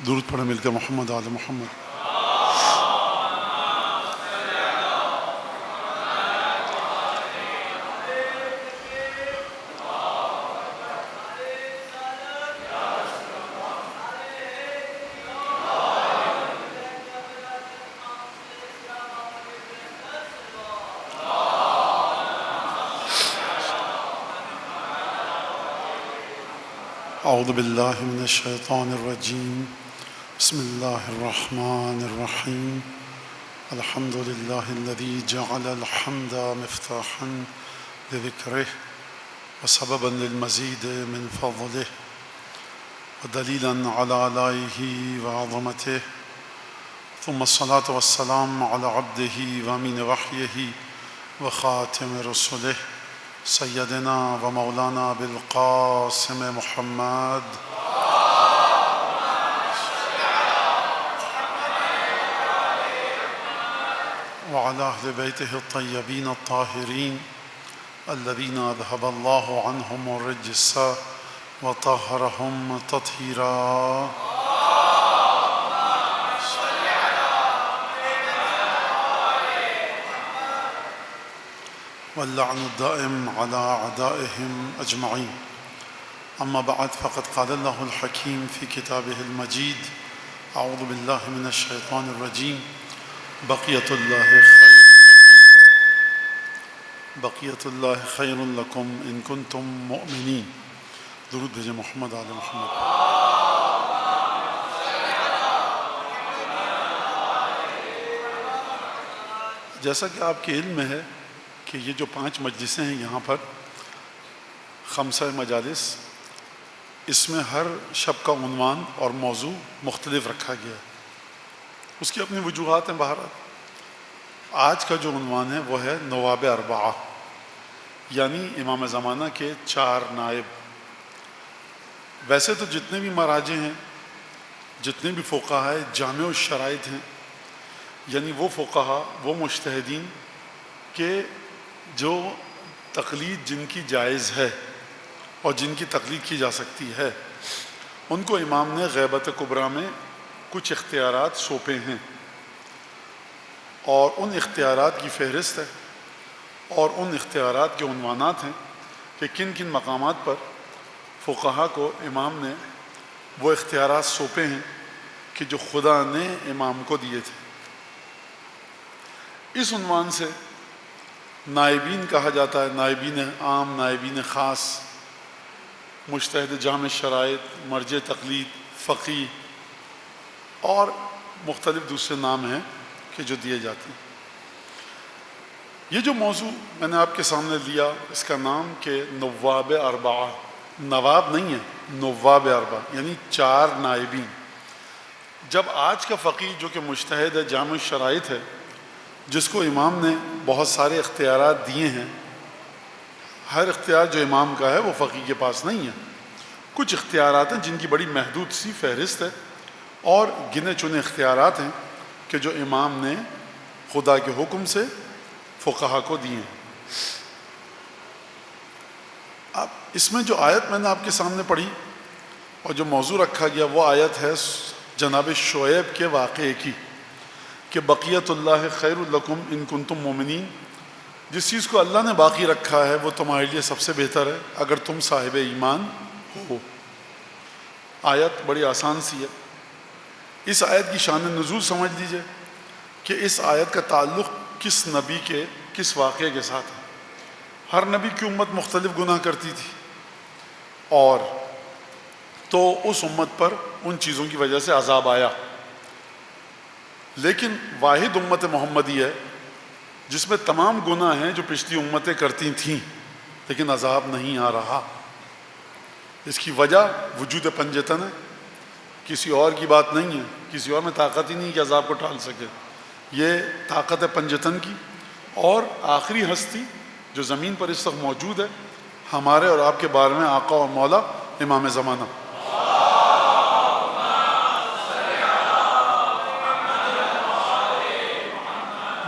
درود پڑھیں مل کے محمد آل محمد۔ اعوذ باللہ من الشیطان الرجیم، بسم اللہ الرحمن الرحیم۔ الحمد للہ الذی جعل الحمد مفتاحا لذکرہ وسببا للمزید من فضلہ ودلیلا علی آلائہ وعظمتہ، ثم الصلاة والسلام علی عبدہ وامین وحیہ وخاتم رسلہ سیدنا و مولانا بالقاسم محمد وعلى أهل بيته الطيبين الطاهرين الذين أذهب الله عنهم الرجس وطهرهم تطهيرا۔ واللعن الدائم على أعدائهم أجمعين، أما بعد فقد قال الله الحكيم في كتابه المجيد: أعوذ بالله من الشيطان الرجيم، بقية الله خير لكم إن كنتم مؤمنين۔ درود بھیجیں محمد آل محمد۔ جیسا کہ آپ کے علم میں ہے کہ یہ جو 5 مجلسیں ہیں یہاں پر 5 مجالس، اس میں ہر شب کا عنوان اور موضوع مختلف رکھا گیا ہے، اس کی اپنی وجوہات ہیں۔ بہرحال آج کا جو عنوان ہے وہ ہے نواب اربعہ، یعنی امام زمانہ کے 4 نائب۔ ویسے تو جتنے بھی مراجع ہیں، جتنے بھی فقہاء جامع الشرائط ہیں، یعنی وہ فقہاء، وہ مجتہدین کہ جو تقلید جن کی جائز ہے اور جن کی تقلید کی جا سکتی ہے، ان کو امام نے غیبت کبریٰ میں کچھ اختیارات سونپے ہیں، اور ان اختیارات کی فہرست ہے اور ان اختیارات کے عنوانات ہیں کہ کن کن مقامات پر فقہاء کو امام نے وہ اختیارات سونپے ہیں کہ جو خدا نے امام کو دیے تھے۔ اس عنوان سے نائبین کہا جاتا ہے، نائبین عام، نائبین خاص، مجتہد جامع شرائط، مرجع تقلید، فقیہ اور مختلف دوسرے نام ہیں کہ جو دیے جاتے ہیں۔ یہ جو موضوع میں نے آپ کے سامنے لیا، اس کا نام کہ نواب اربعہ، نواب نہیں ہے، نواب اربعہ یعنی 4 نائبین۔ جب آج کا فقیہ جو کہ مجتہد ہے، جامع شرائط ہے، جس کو امام نے بہت سارے اختیارات دیے ہیں، ہر اختیار جو امام کا ہے وہ فقیہ کے پاس نہیں ہے، کچھ اختیارات ہیں جن کی بڑی محدود سی فہرست ہے اور گنے چنے اختیارات ہیں کہ جو امام نے خدا کے حکم سے فقہاء کو دیے ہیں۔ اب اس میں جو آیت میں نے آپ کے سامنے پڑھی اور جو موضوع رکھا گیا، وہ آیت ہے جناب شعیب کے واقعے کی کہ بقیت اللہ خیر لکم ان کنتم مومنین۔ جس چیز کو اللہ نے باقی رکھا ہے وہ تمہارے لیے سب سے بہتر ہے اگر تم صاحب ایمان ہو۔ آیت بڑی آسان سی ہے۔ اس آیت کی شان نزول سمجھ لیجئے کہ اس آیت کا تعلق کس نبی کے کس واقعے کے ساتھ ہے۔ ہر نبی کی امت مختلف گناہ کرتی تھی، اور تو اس امت پر ان چیزوں کی وجہ سے عذاب آیا، لیکن واحد امت محمدی ہے جس میں تمام گناہ ہیں جو پچھلی امتیں کرتی تھیں، لیکن عذاب نہیں آ رہا۔ اس کی وجہ وجود پنجتن ہے، کسی اور کی بات نہیں ہے، کسی اور میں طاقت ہی نہیں کہ عذاب کو ٹال سکے۔ یہ طاقت ہے پنجتن کی، اور آخری ہستی جو زمین پر اس وقت موجود ہے ہمارے اور آپ کے بارے میں آقا اور مولا امام زمانہ،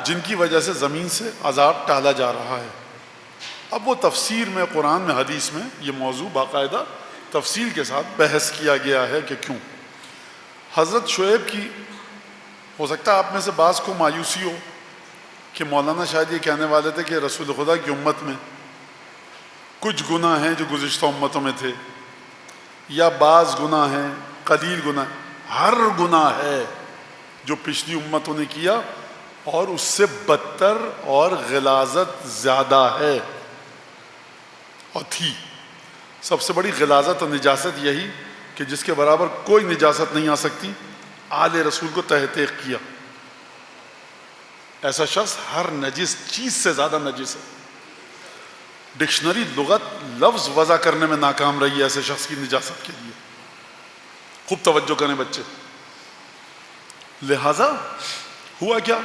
جن کی وجہ سے زمین سے عذاب ٹالا جا رہا ہے۔ اب وہ تفسیر میں، قرآن میں، حدیث میں یہ موضوع باقاعدہ تفصیل کے ساتھ بحث کیا گیا ہے کہ کیوں۔ حضرت شعیب کی ہو سکتا ہے آپ میں سے بعض کو مایوسی ہو کہ مولانا شاید یہ کہنے والے تھے کہ رسول خدا کی امت میں کچھ گناہ ہیں جو گزشتہ امتوں میں تھے، یا بعض گناہ ہیں، قلیل گناہ، ہر گناہ ہے جو پچھلی امتوں نے کیا اور اس سے بدتر اور غلاظت زیادہ ہے اور تھی۔ سب سے بڑی غلاظت اور نجاست یہی کہ جس کے برابر کوئی نجاست نہیں آ سکتی، آل رسول کو تحقیق کیا۔ ایسا شخص ہر نجس چیز سے زیادہ نجس ہے۔ ڈکشنری لغت لفظ وضع کرنے میں ناکام رہی ہے ایسے شخص کی نجاست کے لیے۔ خوب توجہ کریں بچے۔ لہذا ہوا کیا؟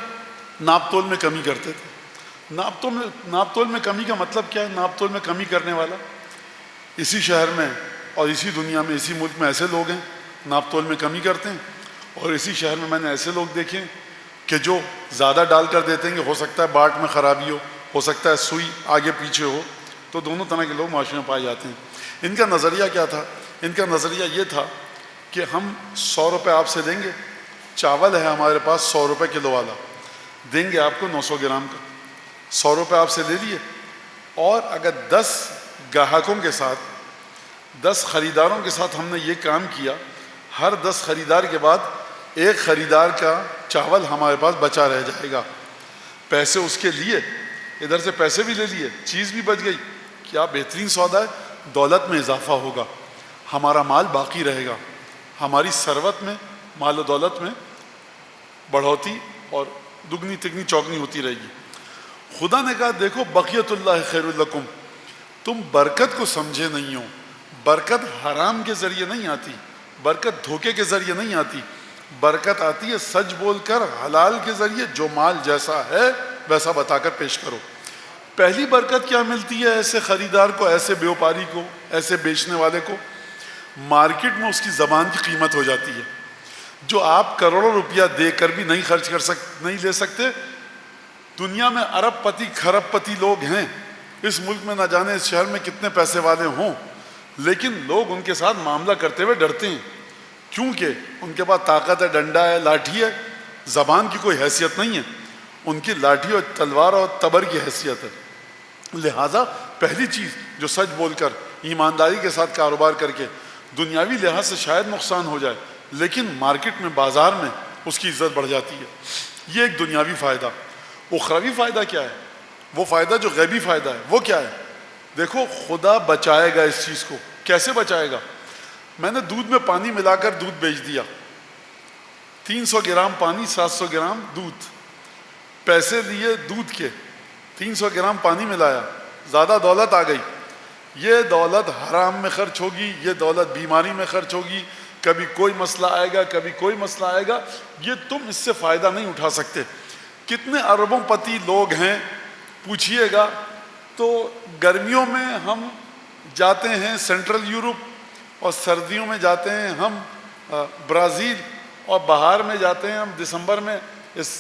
ناپ تول میں کمی کرتے تھے۔ ناپ تول میں کمی کا مطلب کیا ہے؟ ناپ تول میں کمی کرنے والا، اسی شہر میں اور اسی دنیا میں، اسی ملک میں ایسے لوگ ہیں ناپ تول میں کمی کرتے ہیں، اور اسی شہر میں نے ایسے لوگ دیکھے ہیں کہ جو زیادہ ڈال کر دیتے ہیں کہ ہو سکتا ہے باٹ میں خرابی ہو سکتا ہے سوئی آگے پیچھے ہو، تو دونوں طرح کے لوگ معاشرے میں پائے جاتے ہیں۔ ان کا نظریہ کیا تھا؟ ان کا نظریہ یہ تھا کہ ہم 100 روپے آپ سے دیں گے، چاول ہے ہمارے پاس 100 روپے کلو والا، دیں گے آپ کو 900 گرام کا، 100 روپے آپ سے لے لیے، اور اگر 10 گاہکوں کے ساتھ، 10 خریداروں کے ساتھ ہم نے یہ کام کیا، ہر 10 خریدار کے بعد ایک خریدار کا چاول ہمارے پاس بچا رہ جائے گا۔ پیسے اس کے لیے، ادھر سے پیسے بھی لے لیے، چیز بھی بچ گئی۔ کیا بہترین سودا ہے! دولت میں اضافہ ہوگا، ہمارا مال باقی رہے گا، ہماری ثروت میں، مال و دولت میں بڑھوتی اور دگنی تگنی چوگنی ہوتی رہے گی۔ خدا نے کہا دیکھو بقیت اللہ خیر لکم، تم برکت کو سمجھے نہیں ہو۔ برکت حرام کے ذریعے نہیں آتی، برکت دھوکے کے ذریعے نہیں آتی، برکت آتی ہے سچ بول کر حلال کے ذریعے، جو مال جیسا ہے ویسا بتا کر پیش کرو۔ پہلی برکت کیا ملتی ہے ایسے خریدار کو، ایسے بیوپاری کو، ایسے بیچنے والے کو؟ مارکیٹ میں اس کی زبان کی قیمت ہو جاتی ہے، جو آپ کروڑوں روپیہ دے کر بھی نہیں خرچ نہیں لے سکتے۔ دنیا میں ارب پتی کھرب پتی لوگ ہیں، اس ملک میں نہ جانے اس شہر میں کتنے پیسے والے ہوں، لیکن لوگ ان کے ساتھ معاملہ کرتے ہوئے ڈرتے ہیں، کیونکہ ان کے پاس طاقت ہے، ڈنڈا ہے، لاٹھی ہے، زبان کی کوئی حیثیت نہیں ہے، ان کی لاٹھی اور تلوار اور تبر کی حیثیت ہے۔ لہٰذا پہلی چیز جو سچ بول کر ایمانداری کے ساتھ کاروبار کر کے دنیاوی لحاظ سے شاید نقصان ہو جائے، لیکن مارکیٹ میں، بازار میں اس کی عزت بڑھ جاتی ہے۔ یہ ایک دنیاوی فائدہ۔ اخروی فائدہ کیا ہے؟ وہ فائدہ جو غیبی فائدہ ہے وہ کیا ہے؟ دیکھو خدا بچائے گا اس چیز کو۔ کیسے بچائے گا؟ میں نے دودھ میں پانی ملا کر دودھ بیچ دیا، 300 گرام پانی 700 گرام دودھ، پیسے لیے دودھ کے، 300 گرام پانی ملایا، زیادہ دولت آ گئی۔ یہ دولت حرام میں خرچ ہوگی، یہ دولت بیماری میں خرچ ہوگی، کبھی کوئی مسئلہ آئے گا، کبھی کوئی مسئلہ آئے گا، یہ تم اس سے فائدہ نہیں اٹھا سکتے۔ کتنے اربوں پتی لوگ ہیں پوچھئے گا تو گرمیوں میں ہم جاتے ہیں سینٹرل یورپ، اور سردیوں میں جاتے ہیں ہم برازیل، اور بہار میں جاتے ہیں ہم دسمبر میں اس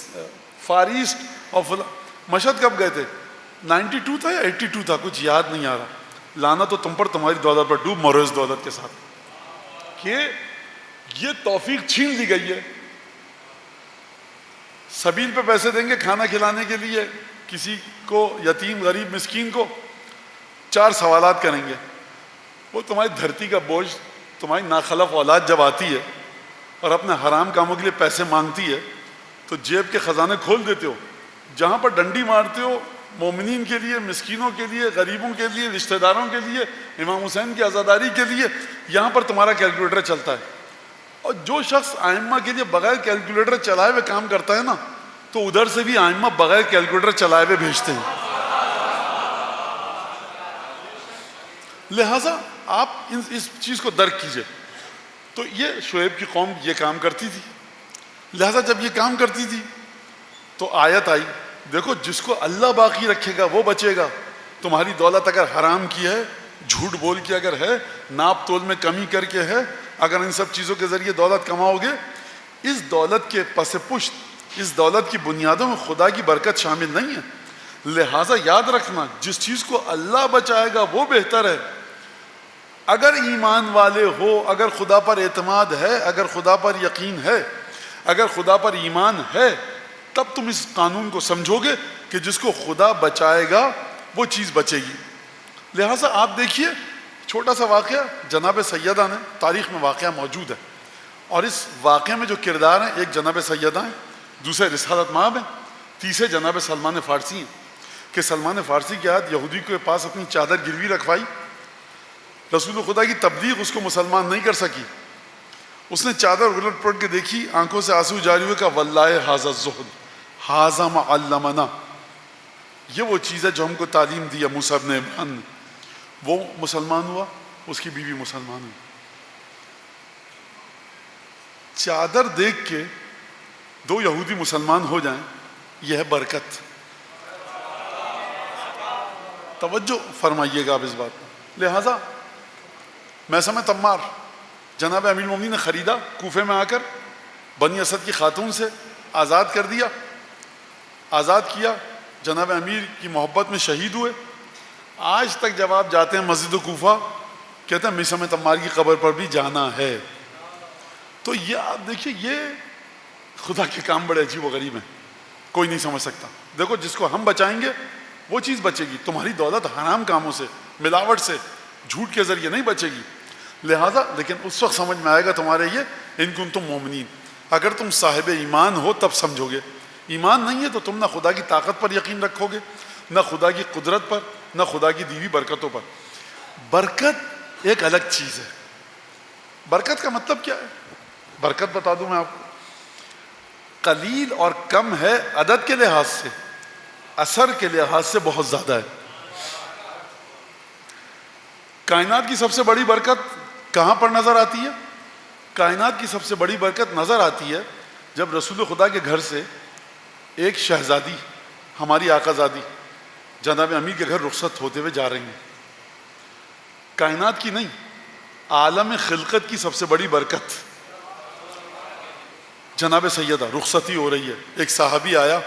فار ایسٹ، اور مشہد کب گئے تھے؟ 92 تھا یا 82 تھا، کچھ یاد نہیں آ رہا۔ لانا تو تم پر، تمہاری دولت پر ڈوب مرو اس دولت کے ساتھ، کہ یہ توفیق چھین لی گئی ہے۔ سبیل پہ پیسے دیں گے کھانا کھلانے کے لیے کسی کو، یتیم غریب مسکین کو، 4 سوالات کریں گے۔ وہ تمہاری دھرتی کا بوجھ، تمہاری ناخلف اولاد جب آتی ہے اور اپنے حرام کاموں کے لیے پیسے مانگتی ہے تو جیب کے خزانے کھول دیتے ہو، جہاں پر ڈنڈی مارتے ہو مومنین کے لیے، مسکینوں کے لیے، غریبوں کے لیے، رشتہ داروں کے لیے، امام حسین کی عزاداری کے لیے، یہاں پر تمہارا کیلکولیٹر چلتا ہے۔ اور جو شخص آئمہ کے لیے بغیر کیلکولیٹر چلائے ہوئے کام کرتا ہے نا، تو ادھر سے بھی آئمہ بغیر کیلکولیٹر چلائے ہوئے بھیجتے ہیں۔ لہٰذا آپ اس چیز کو درک کیجئے۔ تو یہ شعیب کی قوم یہ کام کرتی تھی۔ لہٰذا جب یہ کام کرتی تھی تو آیت آئی، دیکھو جس کو اللہ باقی رکھے گا وہ بچے گا۔ تمہاری دولت اگر حرام کی ہے، جھوٹ بول کے اگر ہے، ناپ تول میں کمی کر کے ہے، اگر ان سب چیزوں کے ذریعے دولت کماؤ گے، اس دولت کے پس پشت، اس دولت کی بنیادوں میں خدا کی برکت شامل نہیں ہے۔ لہٰذا یاد رکھنا، جس چیز کو اللہ بچائے گا وہ بہتر ہے۔ اگر ایمان والے ہو، اگر خدا پر اعتماد ہے، اگر خدا پر یقین ہے، اگر خدا پر ایمان ہے، تب تم اس قانون کو سمجھو گے کہ جس کو خدا بچائے گا وہ چیز بچے گی۔ لہٰذا آپ دیکھیے چھوٹا سا واقعہ، جناب سیدہ نے تاریخ میں واقعہ موجود ہے، اور اس واقعے میں جو کردار ہیں، ایک جناب سیدہ ہیں، دوسرے رسالت مآب ہیں، تیسرے جناب سلمان فارسی ہیں، کہ سلمان فارسی کے ہاتھ یہودی کے پاس اپنی چادر گروی رکھوائی، رسول خدا کی تبلیغ اس کو مسلمان نہیں کر سکی، اس نے چادر الٹ پلٹ کے دیکھی، آنکھوں سے آنسو جاری ہوئے، کہا واللہ ھذا الزہد ھذا ما علمنا، یہ وہ چیز ہے جو ہم کو تعلیم دی ہے موسیٰ ابن عمران نے۔ وہ مسلمان ہوا، اس کی بیوی مسلمان ہوئی۔ چادر دیکھ کے دو یہودی مسلمان ہو جائیں، یہ ہے برکت۔ توجہ فرمائیے گا آپ اس بات میں۔ لہٰذا میثم تمار جناب امیر المومنین نے خریدا، کوفے میں آ کر بنی اسد کی خاتون سے آزاد کر دیا، آزاد کیا، جناب امیر کی محبت میں شہید ہوئے۔ آج تک جب آپ جاتے ہیں مسجد کوفہ، کہتے ہیں میثم تمار کی قبر پر بھی جانا ہے۔ تو یہ آپ دیکھیے، یہ خدا کے کام بڑے عجیب و غریب ہیں، کوئی نہیں سمجھ سکتا۔ دیکھو جس کو ہم بچائیں گے وہ چیز بچے گی، تمہاری دولت حرام کاموں سے، ملاوٹ سے، جھوٹ کے ذریعے نہیں بچے گی۔ لہذا لیکن اس وقت سمجھ میں آئے گا تمہارے یہ ان کنتم مومنین، اگر تم صاحب ایمان ہو تب سمجھو گے۔ ایمان نہیں ہے تو تم نہ خدا کی طاقت پر یقین رکھو گے، نہ خدا کی قدرت پر، نہ خدا کی دی ہوئی برکتوں پر۔ برکت ایک الگ چیز ہے۔ برکت کا مطلب کیا ہے؟ برکت بتا دوں میں آپ کو، قلیل اور کم ہے عدد کے لحاظ سے، اثر کے لحاظ سے بہت زیادہ ہے۔ کائنات کی سب سے بڑی برکت کہاں پر نظر آتی ہے؟ کائنات کی سب سے بڑی برکت نظر آتی ہے جب رسول خدا کے گھر سے ایک شہزادی، ہماری آقازادی جناب امیر کے گھر رخصت ہوتے ہوئے جا رہی ہیں۔ کائنات کی نہیں، عالم خلقت کی سب سے بڑی برکت جناب سیدہ رخصتی ہو رہی ہے۔ ایک صحابی آیا،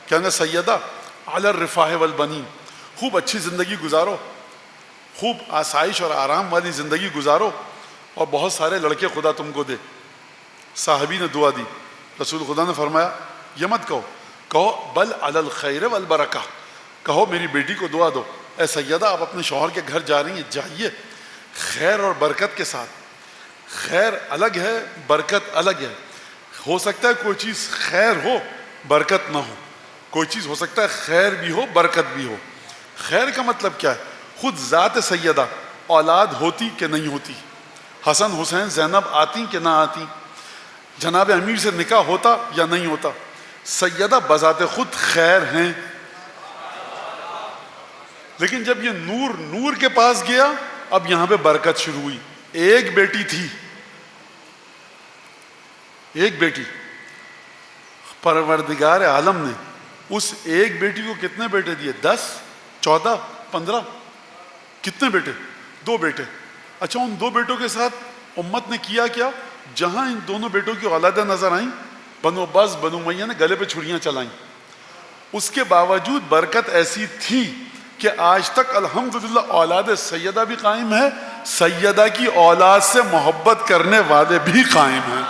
کہنے سیدہ علی الرفاہ والبنین، خوب اچھی زندگی گزارو، خوب آسائش اور آرام والی زندگی گزارو، اور بہت سارے لڑکے خدا تم کو دے۔ صحابی نے دعا دی، رسول خدا نے فرمایا یہ مت کہو، کہو بل علی الخیر والبرکہ، کہو میری بیٹی کو دعا دو، اے سیدہ آپ اپنے شوہر کے گھر جا رہی ہیں، جائیے خیر اور برکت کے ساتھ۔ خیر الگ ہے، برکت الگ ہے۔ ہو سکتا ہے کوئی چیز خیر ہو برکت نہ ہو، کوئی چیز ہو سکتا ہے خیر بھی ہو برکت بھی ہو۔ خیر کا مطلب کیا ہے؟ خود ذات سیدہ اولاد ہوتی کہ نہیں ہوتی، حسن حسین زینب آتی کہ نہ آتی، جناب امیر سے نکاح ہوتا یا نہیں ہوتا، سیدہ بذات خود خیر ہیں۔ لیکن جب یہ نور نور کے پاس گیا، اب یہاں پہ برکت شروع ہوئی۔ ایک بیٹی تھی، ایک بیٹی، پروردگار عالم نے اس ایک بیٹی کو کتنے بیٹے دیے؟ 10 14 15 کتنے بیٹے؟ 2 بیٹے۔ اچھا ان 2 بیٹوں کے ساتھ امت نے کیا کیا؟ جہاں ان دونوں بیٹوں کی اولادیں نظر آئیں، بنو عباس بنو امیہ نے گلے پہ چھڑیاں چلائیں۔ اس کے باوجود برکت ایسی تھی کہ آج تک الحمدللہ اولاد سیدہ بھی قائم ہے، سیدہ کی اولاد سے محبت کرنے والے بھی قائم ہیں۔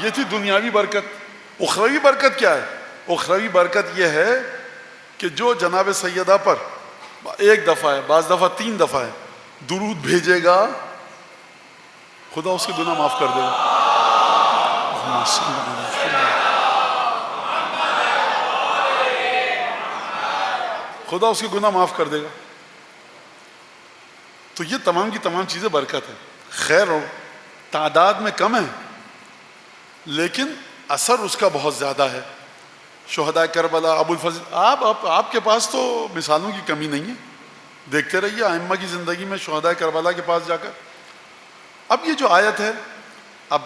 یہ تھی دنیاوی برکت۔ اخروی برکت کیا ہے؟ اخروی برکت یہ ہے کہ جو جناب سیدہ پر ایک دفعہ ہے، بعض دفعہ 3 دفعہ ہے، درود بھیجے گا، خدا اس کے گناہ معاف کر دے گا۔ خدا اس کے گناہ معاف کر دے گا۔ تو یہ تمام کی تمام چیزیں برکت ہے۔ خیر ہو، تعداد میں کم ہے لیکن اثر اس کا بہت زیادہ ہے۔ شہداء کربلا، ابو الفضل، آپ کے پاس تو مثالوں کی کمی نہیں ہے، دیکھتے رہیے ائمہ کی زندگی میں شہداء کربلا کے پاس جا کر۔ اب یہ جو آیت ہے، اب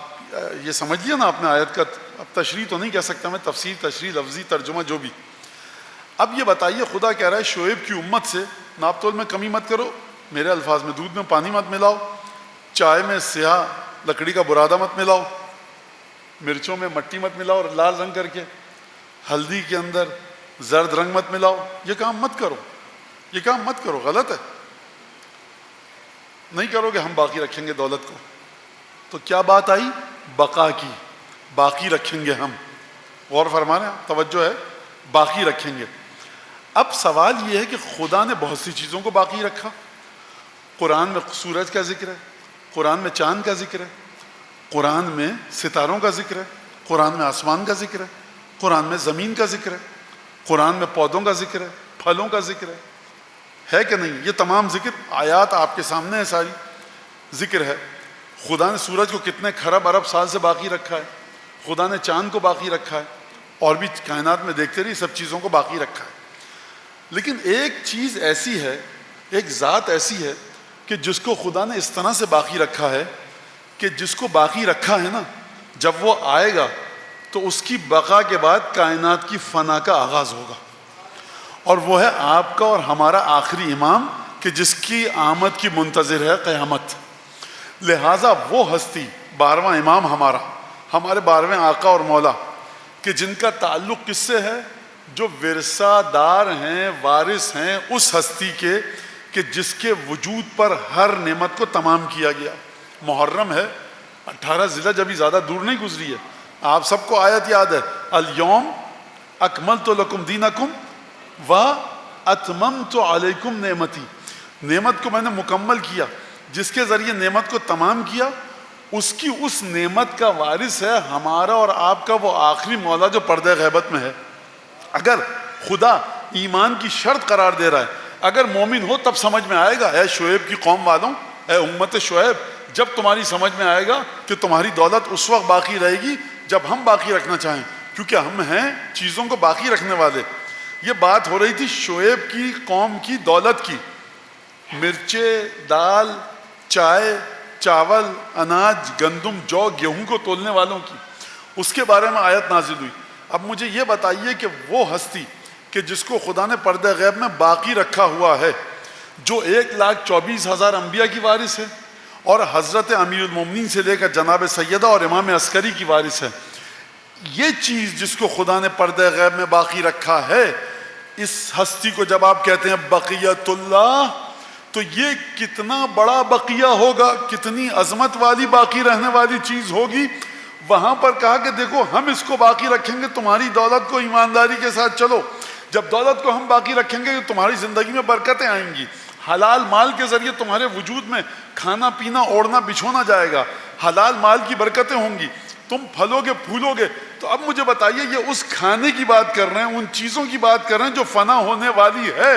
یہ سمجھ لیا نا آپ نے آیت کا، اب تشریح تو نہیں کہہ سکتا میں، تفسیر، تشریح، لفظی ترجمہ جو بھی۔ اب یہ بتائیے، خدا کہہ رہا ہے شعیب کی امت سے ناپ تول میں کمی مت کرو، میرے الفاظ میں دودھ میں پانی مت ملاؤ، چائے میں سیاہ لکڑی کا برادہ مت ملاؤ، مرچوں میں مٹی مت ملاؤ اور لال رنگ کر کے، ہلدی کے اندر زرد رنگ مت ملاؤ، یہ کام مت کرو، یہ کام مت کرو، غلط ہے. نہیں کرو گے ہم باقی رکھیں گے دولت کو. تو کیا بات آئی؟ بقا کی، باقی رکھیں گے ہم. غور فرما رہے ہیں، توجہ ہے، باقی رکھیں گے. اب سوال یہ ہے کہ خدا نے بہت سی چیزوں کو باقی رکھا. قرآن میں سورج کا ذکر ہے، قرآن میں چاند کا ذکر ہے، قرآن میں ستاروں کا ذکر ہے، قرآن میں آسمان کا ذکر ہے، قرآن میں زمین کا ذکر ہے، قرآن میں پودوں کا ذکر ہے، پھلوں کا ذکر ہے کہ نہیں؟ یہ تمام ذکر آیات آپ کے سامنے ہے، ساری ذکر ہے. خدا نے سورج کو کتنے کھرب ارب سال سے باقی رکھا ہے، خدا نے چاند کو باقی رکھا ہے، اور بھی کائنات میں دیکھتے رہیے سب چیزوں کو باقی رکھا ہے. لیکن ایک چیز ایسی ہے، ایک ذات ایسی ہے کہ جس کو خدا نے اس طرح سے باقی رکھا ہے کہ جس کو باقی رکھا ہے نا، جب وہ آئے گا تو اس کی بقا کے بعد کائنات کی فنا کا آغاز ہوگا. اور وہ ہے آپ کا اور ہمارا آخری امام کہ جس کی آمد کی منتظر ہے قیامت. لہٰذا وہ ہستی 12واں امام ہمارا، ہمارے 12ویں آقا اور مولا، کہ جن کا تعلق کس سے ہے؟ جو ورثہ دار ہیں، وارث ہیں اس ہستی کے کہ جس کے وجود پر ہر نعمت کو تمام کیا گیا. محرم ہے، 18 ذی الحجہ ابھی زیادہ دور نہیں گزری ہے. آپ سب کو آیت یاد ہے، الیوم اکملت لکم دینکم واتممت علیکم نعمتی. نعمت کو میں نے مکمل کیا. جس کے ذریعے نعمت کو تمام کیا اس کی اس نعمت کا وارث ہے ہمارا اور آپ کا وہ آخری مولا جو پردہ غیبت میں ہے. اگر خدا ایمان کی شرط قرار دے رہا ہے، اگر مومن ہو تب سمجھ میں آئے گا. اے شعیب کی قوم والوں، اے امت شعیب، جب تمہاری سمجھ میں آئے گا کہ تمہاری دولت اس وقت باقی رہے گی جب ہم باقی رکھنا چاہیں، کیونکہ ہم ہیں چیزوں کو باقی رکھنے والے. یہ بات ہو رہی تھی شعیب کی قوم کی دولت کی، مرچے، دال، چائے، چاول، اناج، گندم، جو، گیہوں کو تولنے والوں کی. اس کے بارے میں آیت نازل ہوئی. اب مجھے یہ بتائیے کہ وہ ہستی کہ جس کو خدا نے پردہ غیب میں باقی رکھا ہوا ہے، جو 1,24,000 انبیاء کی وارث ہے اور حضرت امیر المومنین سے لے کر جناب سیدہ اور امام عسکری کی وارث ہے، یہ چیز جس کو خدا نے پردہ غیب میں باقی رکھا ہے، اس ہستی کو جب آپ کہتے ہیں بقیت اللہ، تو یہ کتنا بڑا بقیہ ہوگا، کتنی عظمت والی باقی رہنے والی چیز ہوگی. وہاں پر کہا کہ دیکھو ہم اس کو باقی رکھیں گے، تمہاری دولت کو ایمانداری کے ساتھ چلو. جب دولت کو ہم باقی رکھیں گے تو تمہاری زندگی میں برکتیں آئیں گی. حلال مال کے ذریعے تمہارے وجود میں کھانا پینا اوڑھنا بچھونا جائے گا، حلال مال کی برکتیں ہوں گی، تم پھلو گے پھولو گے. تو اب مجھے بتائیے، یہ اس کھانے کی بات کر رہے ہیں، ان چیزوں کی بات کر رہے ہیں جو فنا ہونے والی ہے.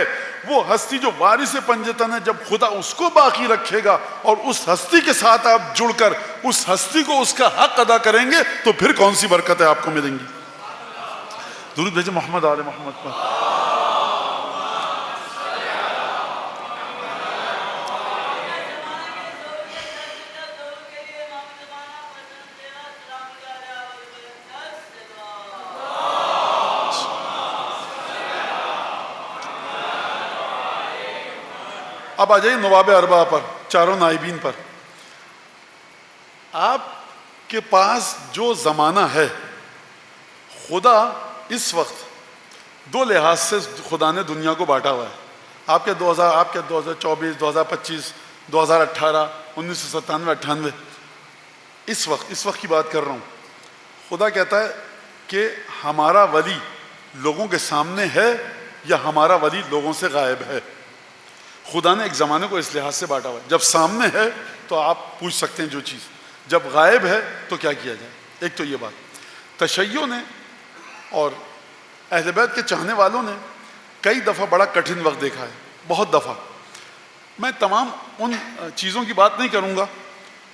وہ ہستی جو وارث پنجتن ہے، جب خدا اس کو باقی رکھے گا اور اس ہستی کے ساتھ آپ جڑ کر اس ہستی کو اس کا حق ادا کریں گے تو پھر کون سی برکتیں آپ کو ملیں گی. درود بھیجیں محمد آل محمد پر. اب آ جائیے نواب اربعہ پر، چاروں نائبین پر. آپ کے پاس جو زمانہ ہے، خدا اس وقت دو لحاظ سے خدا نے دنیا کو بانٹا ہوا ہے. آپ کے 2024، 2025، 2018، 1997، 98، اس وقت کی بات کر رہا ہوں. خدا کہتا ہے کہ ہمارا ولی لوگوں کے سامنے ہے یا ہمارا ولی لوگوں سے غائب ہے. خدا نے ایک زمانے کو اس لحاظ سے بانٹا ہوا ہے. جب سامنے ہے تو آپ پوچھ سکتے ہیں جو چیز، جب غائب ہے تو کیا کیا جائے. ایک تو یہ بات. تشیع نے اور اہل بیت کے چاہنے والوں نے کئی دفعہ بڑا کٹھن وقت دیکھا ہے، بہت دفعہ. میں تمام ان چیزوں کی بات نہیں کروں گا.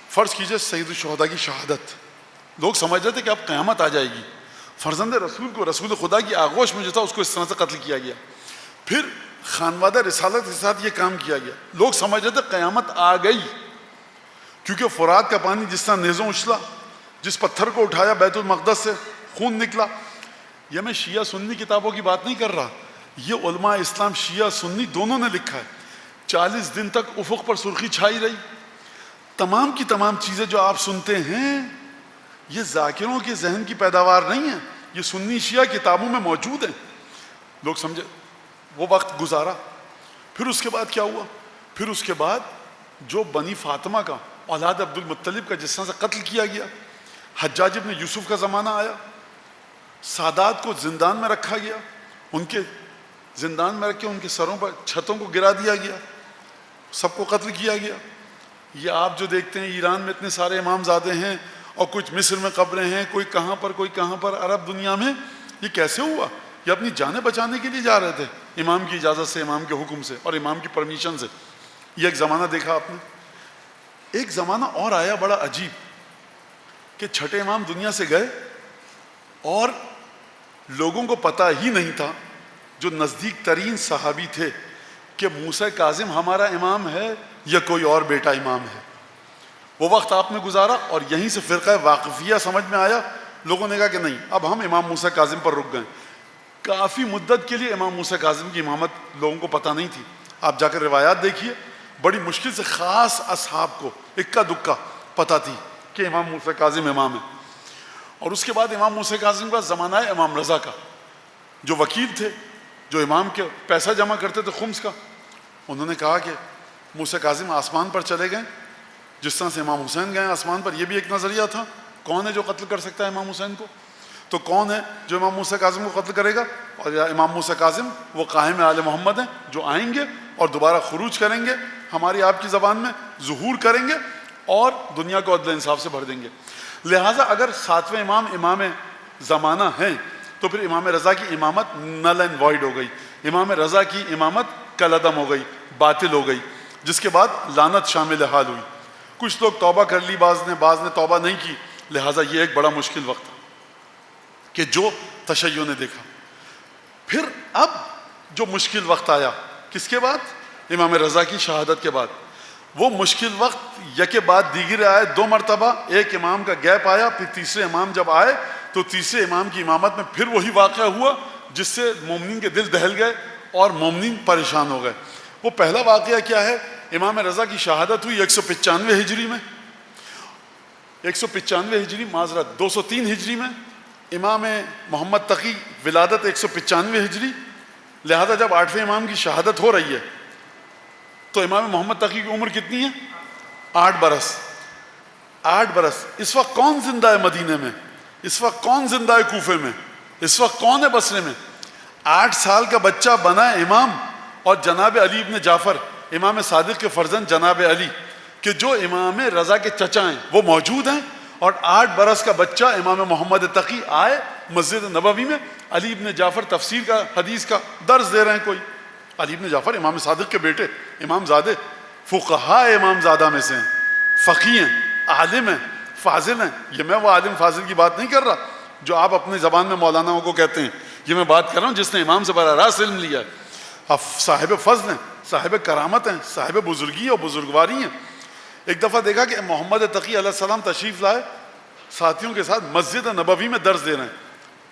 فرض کیجئے سید الشہداء کی شہادت، لوگ سمجھ رہے تھے کہ اب قیامت آ جائے گی. فرزند رسول کو، رسول خدا کی آغوش میں جو تھا اس کو اس طرح سے قتل کیا گیا. پھر خانوادہ رسالت کے ساتھ یہ کام کیا گیا. لوگ سمجھ رہے تھے قیامت آ گئی، کیونکہ فرات کا پانی جس طرح نیزوں اچھلا، جس پتھر کو اٹھایا بیت المقدس سے خون نکلا. یہ میں شیعہ سنی کتابوں کی بات نہیں کر رہا، یہ علماء اسلام شیعہ سنی دونوں نے لکھا ہے. 40 دن تک افق پر سرخی چھائی رہی. تمام کی تمام چیزیں جو آپ سنتے ہیں یہ ذاکروں کے ذہن کی پیداوار نہیں ہے، یہ سنی شیعہ کتابوں میں موجود ہیں. لوگ سمجھے. وہ وقت گزارا. پھر اس کے بعد کیا ہوا؟ پھر اس کے بعد جو بنی فاطمہ کا، اولاد عبد المطلب کا جس طرح سے قتل کیا گیا، حجاج ابن یوسف کا زمانہ آیا، سادات کو زندان میں رکھا گیا، ان کے زندان میں رکھ کے ان کے سروں پر چھتوں کو گرا دیا گیا، سب کو قتل کیا گیا. یہ آپ جو دیکھتے ہیں ایران میں اتنے سارے امام زادے ہیں اور کچھ مصر میں قبریں ہیں، کوئی کہاں پر کوئی کہاں پر، عرب دنیا میں، یہ کیسے ہوا؟ یہ اپنی جانیں بچانے کے لیے جا رہے تھے، امام کی اجازت سے، امام کے حکم سے اور امام کی پرمیشن سے. یہ ایک زمانہ دیکھا آپ نے. ایک زمانہ اور آیا بڑا عجیب کہ چھٹے امام دنیا سے گئے اور لوگوں کو پتہ ہی نہیں تھا، جو نزدیک ترین صحابی تھے، کہ موسیٰ کاظم ہمارا امام ہے یا کوئی اور بیٹا امام ہے. وہ وقت آپ نے گزارا اور یہیں سے فرقہ واقفیہ سمجھ میں آیا. لوگوں نے کہا کہ نہیں، اب ہم امام موسیٰ کاظم پر رک گئے. کافی مدت کے لیے امام موسیٰ کاظم کی امامت لوگوں کو پتہ نہیں تھی. آپ جا کر روایات دیکھیے، بڑی مشکل سے خاص اصحاب کو اکا دکا پتہ تھی کہ امام موسیٰ کاظم امام ہے. اور اس کے بعد امام موسیٰ کاظم کا زمانہ ہے امام رضا کا، جو وکیل تھے، جو امام کے پیسہ جمع کرتے تھے خمس کا. انہوں نے کہا کہ موسیٰ کاظم آسمان پر چلے گئے، جس طرح سے امام حسین گئے آسمان پر. یہ بھی ایک نظریہ تھا. کون ہے جو قتل کر سکتا ہے امام حسین کو؟ تو کون ہے جو امام موسیٰ کاظم کو قتل کرے گا؟ اور امام موسیٰ کاظم وہ قائم آل محمد ہیں، جو آئیں گے اور دوبارہ خروج کریں گے، ہماری آپ کی زبان میں ظہور کریں گے اور دنیا کو عدل انصاف سے بھر دیں گے. لہٰذا اگر ساتویں امام امام زمانہ ہیں تو پھر امام رضا کی امامت نل اینڈ وائڈ ہو گئی. امام رضا کی امامت کالعدم ہو گئی، باطل ہو گئی، جس کے بعد لعنت شامل حال ہوئی. کچھ لوگ توبہ کر لی، بعض نے توبہ نہیں کی. لہٰذا یہ ایک بڑا مشکل وقت کہ جو تشیع نے دیکھا. پھر اب جو مشکل وقت آیا کس کے بعد؟ امام رضا کی شہادت کے بعد. وہ مشکل وقت یکے بعد دیگر آئے، 2 مرتبہ. ایک امام کا گیپ آیا، پھر تیسرے امام جب آئے تو تیسرے امام کی امامت میں پھر وہی واقعہ ہوا جس سے مومنین کے دل دہل گئے اور مومنین پریشان ہو گئے. وہ پہلا واقعہ کیا ہے؟ امام رضا کی شہادت ہوئی 195 ہجری میں، 195 ہجری معذرت 203 ہجری میں. امام محمد تقی ولادت 195 ہجری. لہذا جب 8ویں امام کی شہادت ہو رہی ہے تو امام محمد تقی کی عمر کتنی ہے؟ 8 برس. 8 برس. اس وقت کون زندہ ہے مدینے میں؟ اس وقت کون زندہ ہے کوفے میں؟ اس وقت کون ہے بصرے میں؟ 8 سال کا بچہ بنا امام. اور جناب علی ابن جعفر امام صادق کے فرزند جناب علی کہ جو امام رضا کے چچا ہیں وہ موجود ہیں، اور 8 برس کا بچہ امام محمد تقی آئے مسجد نبوی میں. علی ابن جعفر تفسیر کا حدیث کا درس دے رہے ہیں. کوئی علی ابن جعفر امام صادق کے بیٹے، امام زادے، فقہاء امام زادہ میں سے ہیں، فقیہ ہیں، عالم ہیں، فاضل ہیں. یہ میں وہ عالم فاضل کی بات نہیں کر رہا جو آپ اپنی زبان میں مولانا کو کہتے ہیں. یہ میں بات کر رہا ہوں جس نے امام سے براہ راست علم لیا ہے. صاحب فضل ہیں، صاحب کرامت ہیں، صاحب بزرگی اور بزرگواری ہیں. ایک دفعہ دیکھا کہ محمد تقی علیہ السلام تشریف لائے ساتھیوں کے ساتھ مسجد نبوی میں درس دے رہے ہیں.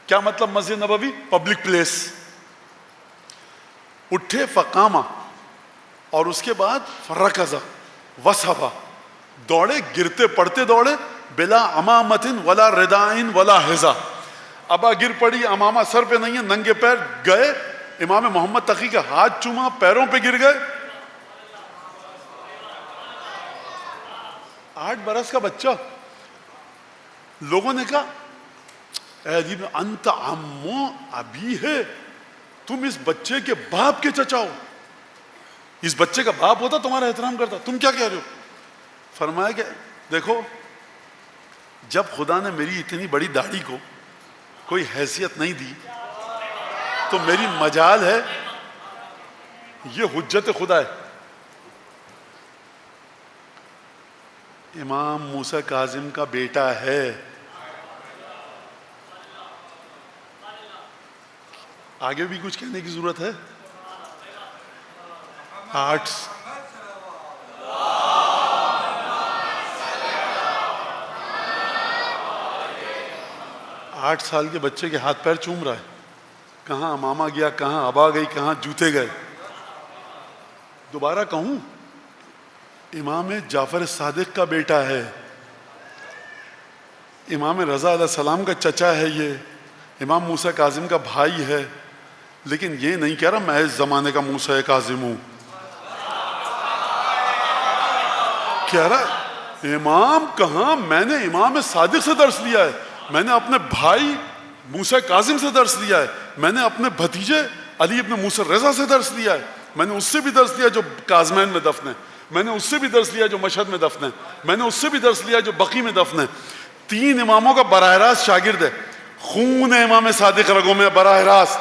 کیا مطلب مسجد نبوی؟ Public place. اٹھے فقامہ اور اس کے بعد فرکزہ وصحبہ، دوڑے، گرتے پڑتے دوڑے، بلا امامت ولا ردائن ولا حذا. ابا گر پڑی، امامہ سر پہ نہیں ہے، ننگے پیر گئے. امام محمد تقی کا ہاتھ چوما، پیروں پہ گر گئے. 8 برس کا بچہ. لوگوں نے کہا اے علی انت عمو ابی ہے، تم اس بچے کے باپ کے چچا ہو. اس بچے کا باپ ہوتا تمہارا احترام کرتا. تم کیا کہہ رہے ہو؟ فرمایا کہ دیکھو، جب خدا نے میری اتنی بڑی داڑھی کو کوئی حیثیت نہیں دی تو میری مجال ہے، یہ حجت خدا ہے. امام موسیٰ کاظم کا بیٹا ہے. آگے بھی کچھ کہنے کی ضرورت ہے؟ 8 سال کے بچے کے ہاتھ پیر چوم رہا ہے. کہاں امامہ گیا، کہاں ابا گئی، کہاں جوتے گئے. دوبارہ کہوں، امام جعفر صادق کا بیٹا ہے. امام رضا علیہ السلام کا چچا ہے یہ, امام موسیٰ کاظم کا بھائی ہے, لیکن یہ نہیں کہہ رہا میں اس زمانے کا موسیٰ کاظم ہوں. کہہ رہا امام کہاں, میں نے امام صادق سے درس لیا ہے, میں نے اپنے بھائی موسیٰ کاظم سے درس لیا ہے, میں نے اپنے بھتیجے علی ابن موسیٰ رضا سے درس لیا ہے, میں نے اس سے بھی درس لیا جو کاظمین میں دفن ہے, میں نے اس سے بھی درس لیا جو مشہد میں دفن ہے, میں نے اس سے بھی درس لیا جو بقی میں دفن ہے. 3 اماموں کا براہ راست شاگرد ہے, خون امام صادق رگوں میں براہ راست.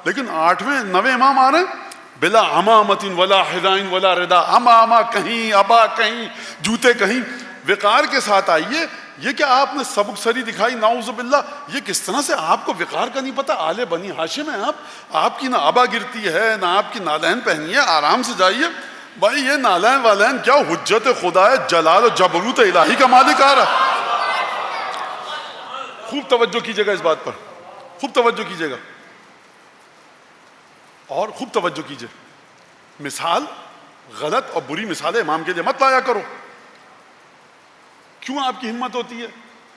لیکن 8ویں 9ویں امام آ رہے ہیں بلا امامت ولا حذائن ولا ردا, امامہ کہیں, ابا کہیں, جوتے کہیں, وقار کے ساتھ آئیے. یہ کہ آپ نے سبک سری دکھائی, نعوذ باللہ, یہ کس طرح سے آپ کو وقار کا نہیں پتا. آل بنی ہاشم ہیں آپ کی نہ ابا گرتی ہے نہ آپ کی نالین پہنی ہے, آرام سے جائیے. بھائی یہ نالین والین کیا, حجت خدا ہے, جلال و جبروت الہی کا مالک آ رہا. خوب توجہ کیجیے گا اس بات پر, خوب توجہ کیجیے گا اور خوب توجہ کیجیے. مثال غلط اور بری مثالیں امام کے لیے مت لایا کرو. کیوں آپ کی ہمت ہوتی ہے؟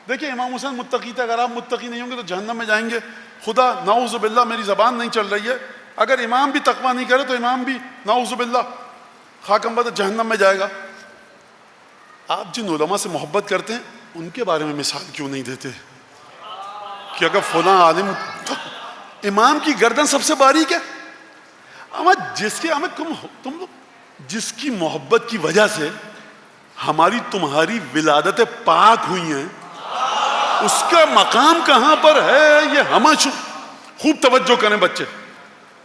دیکھیں امام حسین متقی تھے, اگر آپ متقی نہیں ہوں گے تو جہنم میں جائیں گے. خدا نعوذ باللہ, میری زبان نہیں چل رہی ہے, اگر امام بھی تقویٰ نہیں کرے تو امام بھی نعوذ باللہ خاکم جہنم میں جائے گا. آپ جن علماء سے محبت کرتے ہیں ان کے بارے میں مثال کیوں نہیں دیتے کہ اگر فلاں عالم, امام کی گردن سب سے باریک ہے, تم جس کی محبت کی وجہ سے ہماری تمہاری ولادت پاک ہوئی ہیں, اس کا مقام کہاں پر ہے, یہ ہم خوب توجہ کریں بچے.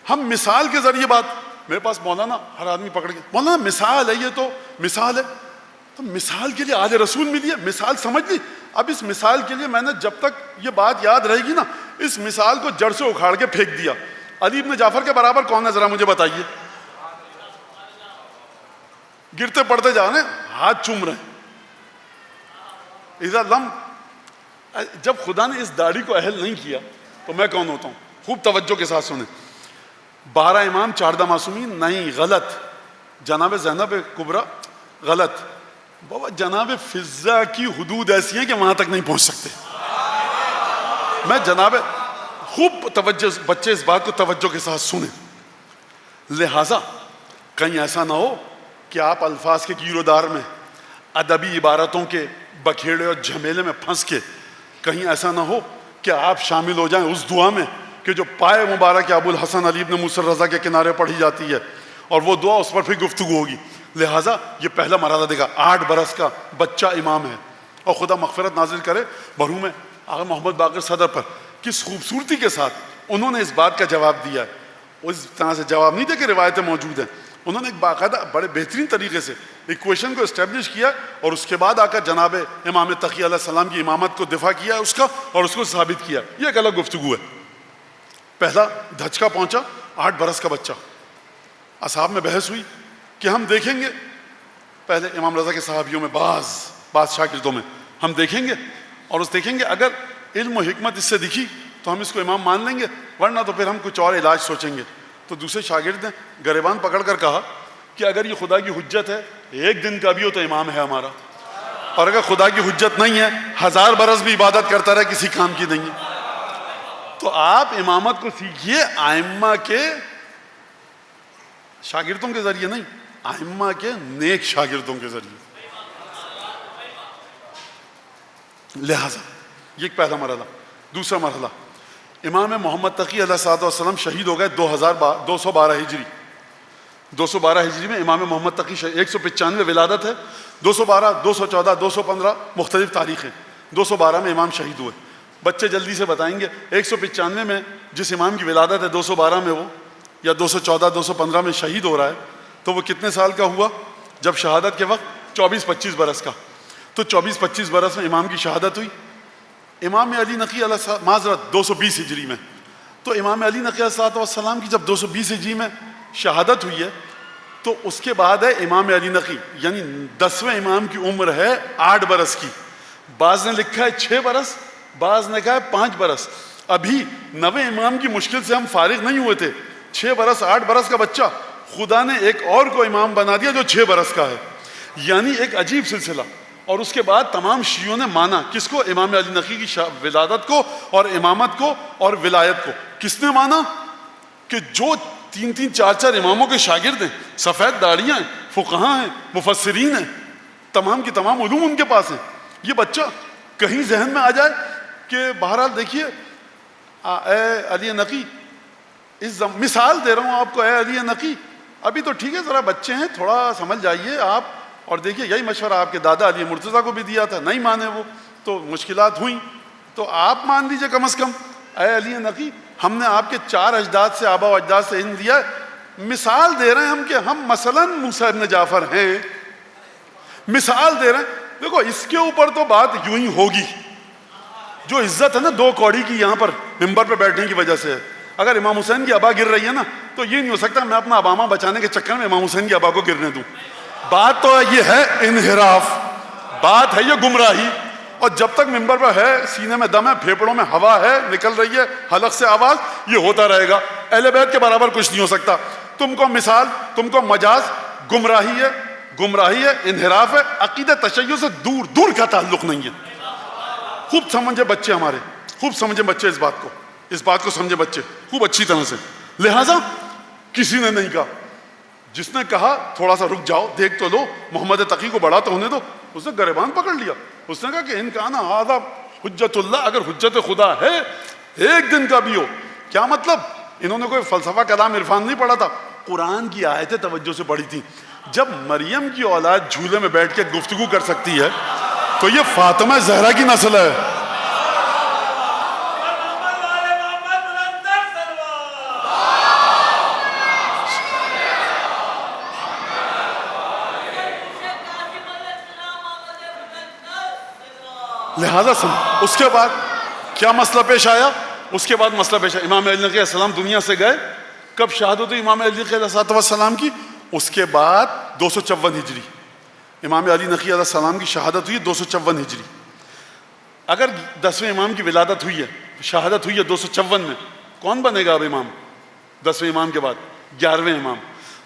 ہم مثال کے ذریعے بات, میرے پاس مولانا ہر آدمی پکڑ کے مولانا مثال ہے, یہ تو مثال ہے, تو مثال کے لیے آل رسول ملی ہے, مثال سمجھ لی. اب اس مثال کے لیے میں نے جب تک یہ بات یاد رہے گی نا, اس مثال کو جڑ سے اکھاڑ کے پھینک دیا. علی ابن جعفر کے برابر کون ہے ذرا مجھے بتائیے. گرتے پڑتے جا رہے ہیں, ہاتھ چوم رہے ہیں. اذا لم, جب خدا نے اس داڑھی کو اہل نہیں کیا تو میں کون ہوتا ہوں. خوب توجہ کے ساتھ سنیں. 12 امام 14 معصومین نہیں, غلط. جناب زینب کبریٰ غلط. بابا جناب فضا کی حدود ایسی ہیں کہ وہاں تک نہیں پہنچ سکتے. میں جناب, خوب توجہ بچے اس بات کو توجہ کے ساتھ سنیں. لہذا کہیں ایسا نہ ہو کہ آپ الفاظ کے گیر و دار میں, ادبی عبارتوں کے بکھیڑے اور جھمیلے میں پھنس کے, کہیں ایسا نہ ہو کہ آپ شامل ہو جائیں اس دعا میں کہ جو پائے مبارک ابو الحسن علی ابن موسیٰ رضا کے کنارے پڑھی جاتی ہے, اور وہ دعا اس پر پھر گفتگو ہوگی. لہٰذا یہ پہلا مرحلہ دیکھا, 8 برس کا بچہ امام ہے, اور خدا مغفرت نازل کرے مرحوم آقا محمد باقر صدر پر, کس خوبصورتی کے ساتھ انہوں نے اس بات کا جواب دیا ہے. اس طرح سے جواب نہیں دے کہ روایتیں موجود ہیں, انہوں نے ایک باقاعدہ بڑے بہترین طریقے سے ایکویشن کو اسٹیبلش کیا, اور اس کے بعد آ کر جناب امام تقی علیہ السلام کی امامت کو دفاع کیا اس کا, اور اس کو ثابت کیا. یہ ایک الگ گفتگو ہے. پہلا دھچکا پہنچا, 8 برس کا بچہ. اصحاب میں بحث ہوئی کہ ہم دیکھیں گے, پہلے امام رضا کے صحابیوں میں بعض شاگردوں میں ہم دیکھیں گے, اور اس دیکھیں گے اگر علم و حکمت اس سے دکھی تو ہم اس کو امام مان لیں گے, ورنہ تو پھر ہم کچھ اور علاج سوچیں گے. تو دوسرے شاگرد نے گریبان پکڑ کر کہا کہ اگر یہ خدا کی حجت ہے, 1 دن کا بھی ہو تو امام ہے ہمارا, اور اگر خدا کی حجت نہیں ہے, 1000 برس بھی عبادت کرتا رہے کسی کام کی نہیں ہے. تو آپ امامت کو سیکھیے ائمہ کے شاگردوں کے ذریعے نہیں, ائمہ کے نیک شاگردوں کے ذریعے. لہذا یہ ایک پہلا مرحلہ. دوسرا مرحلہ, امام محمد تقی علیہ السلام شہید ہو گئے 212 ہجری. 212 ہجری میں امام محمد تقی 195 ولادت ہے, 212 214 215 مختلف تاریخیں. 212 میں امام شہید ہوئے. بچے جلدی سے بتائیں گے 195 میں جس امام کی ولادت ہے 212 میں وہ, یا 214 215 میں شہید ہو رہا ہے, تو وہ کتنے سال کا ہوا جب شہادت کے وقت؟ 24-25 برس کا. تو 24-25 برس میں امام کی شہادت ہوئی. امام علی نقی علیہ معذرت 220 ہجری میں. تو امام علی نقی علیہ السلام کی جب 220 ہجری میں شہادت ہوئی ہے, تو اس کے بعد ہے امام علی نقی, یعنی 10ویں امام کی عمر ہے 8 برس کی. بعض نے لکھا ہے 6 برس, بعض نے کہا ہے 5 برس. ابھی 9ویں امام کی مشکل سے ہم فارغ نہیں ہوئے تھے. 6 برس 8 برس کا بچہ, خدا نے ایک اور کو امام بنا دیا جو 6 برس کا ہے. یعنی ایک عجیب سلسلہ. اور اس کے بعد تمام شیعوں نے مانا کس کو؟ امام علی نقی کی ولادت کو اور امامت کو اور ولایت کو. کس نے مانا؟ کہ جو 3-4 اماموں کے شاگرد ہیں, سفید داڑیاں ہیں, فقہاء ہیں, مفسرین ہیں, تمام کی تمام علوم ان کے پاس ہیں. یہ بچہ کہیں ذہن میں آ جائے کہ بہرحال دیکھیے اے علی نقی, مثال دے رہا ہوں آپ کو, اے علی نقی ابھی تو ٹھیک ہے, ذرا بچے ہیں, تھوڑا سمجھ جائیے آپ. اور دیکھیے یہی مشورہ آپ کے دادا علی مرتضیٰ کو بھی دیا تھا, نہیں مانے وہ تو مشکلات ہوئیں, تو آپ مان لیجئے کم از کم. اے علی نقی ہم نے آپ کے 4 اجداد سے, آبا و اجداد سے علم دیا ہے. مثال دے رہے ہیں ہم کہ ہم مثلا موسیٰ ابن جعفر ہیں, مثال دے رہے ہیں. دیکھو اس کے اوپر تو بات یوں ہی ہوگی. جو عزت ہے نا 2 کوڑی کی یہاں پر ممبر پہ بیٹھنے کی وجہ سے, اگر امام حسین کی ابا گر رہی ہے نا تو یہ نہیں ہو سکتا میں اپنا ابامہ بچانے کے چکر میں امام حسین کی ابا کو گرنے دوں. بات تو یہ ہے انحراف, بات ہے یہ گمراہی. اور جب تک ممبر پر ہے, سینے میں دم ہے, پھیپڑوں میں ہوا ہے, نکل رہی ہے حلق سے آواز, یہ ہوتا رہے گا. اہل بیت کے برابر کچھ نہیں ہو سکتا. تم کو مثال, تم کو مجاز, گمراہی ہے, گمراہی ہے, انحراف ہے, عقیدہ تشیع سے دور دور کا تعلق نہیں ہے. خوب سمجھے بچے ہمارے, خوب سمجھے بچے اس بات کو, اس بات کو سمجھے بچے خوب اچھی طرح سے. لہٰذا کسی نے نہیں کہا, جس نے کہا تھوڑا سا رک جاؤ, دیکھ تو لو, محمد تقی کو بڑا تو ہونے دو, اس نے گریبان پکڑ لیا. اس نے کہا کہ ان کا نا ھذا حجت اللہ, اگر حجت خدا ہے ایک دن کا بھی ہو. کیا مطلب؟ انہوں نے کوئی فلسفہ کلام عرفان نہیں پڑھا تھا, قرآن کی آیتیں توجہ سے پڑھی تھی. جب مریم کی اولاد جھولے میں بیٹھ کے گفتگو کر سکتی ہے تو یہ فاطمہ زہرا کی نسل ہے. لہذا اس کے بعد کیا مسئلہ پیش آیا؟ اس کے بعد مسئلہ پیش آیا, امام علی علیہ السلام دنیا سے گئے. کب شہادت ہوئی امام علی علیہ السلام کی؟ اس کے بعد 254 ہجری امام علی نقی علیہ السلام کی شہادت ہوئی, 254 ہجری. اگر 10ویں امام کی ولادت ہوئی ہے, شہادت ہوئی ہے 254 میں, کون بنے گا اب امام 10ویں امام کے بعد؟ 11ویں امام.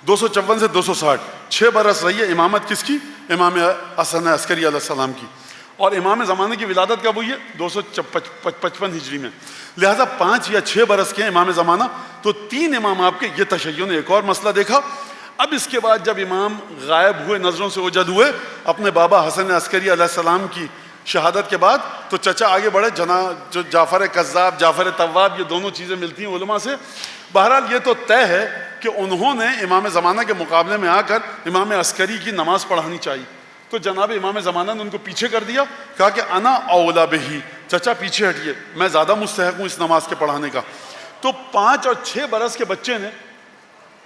254 سے 260 6 برس رہی ہے امامت کس کی؟ امام حسن عسکری علیہ السلام کی. اور امام زمانے کی ولادت کب ہوئی ہے؟ 255 ہجری میں. لہٰذا 5 یا 6 برس کے امام زمانہ, تو 3 امام آپ کے. یہ تشیع نے ایک اور مسئلہ دیکھا. اب اس کے بعد جب امام غائب ہوئے, نظروں سے اوجھل ہوئے اپنے بابا حسن عسکری علیہ السلام کی شہادت کے بعد, تو چچا آگے بڑھے, جو جعفر کذاب, جعفر تواب, یہ دونوں چیزیں ملتی ہیں علماء سے. بہرحال یہ تو طے ہے کہ انہوں نے امام زمانہ کے مقابلے میں آ کر امام عسکری کی نماز پڑھانی چاہیے. تو جناب امام زمانہ نے ان کو پیچھے کر دیا, کہا کہ انا اولا بہی, چچا پیچھے ہٹیے, میں زیادہ مستحق ہوں اس نماز کے پڑھانے کا. تو 5 اور 6 برس کے بچے نے,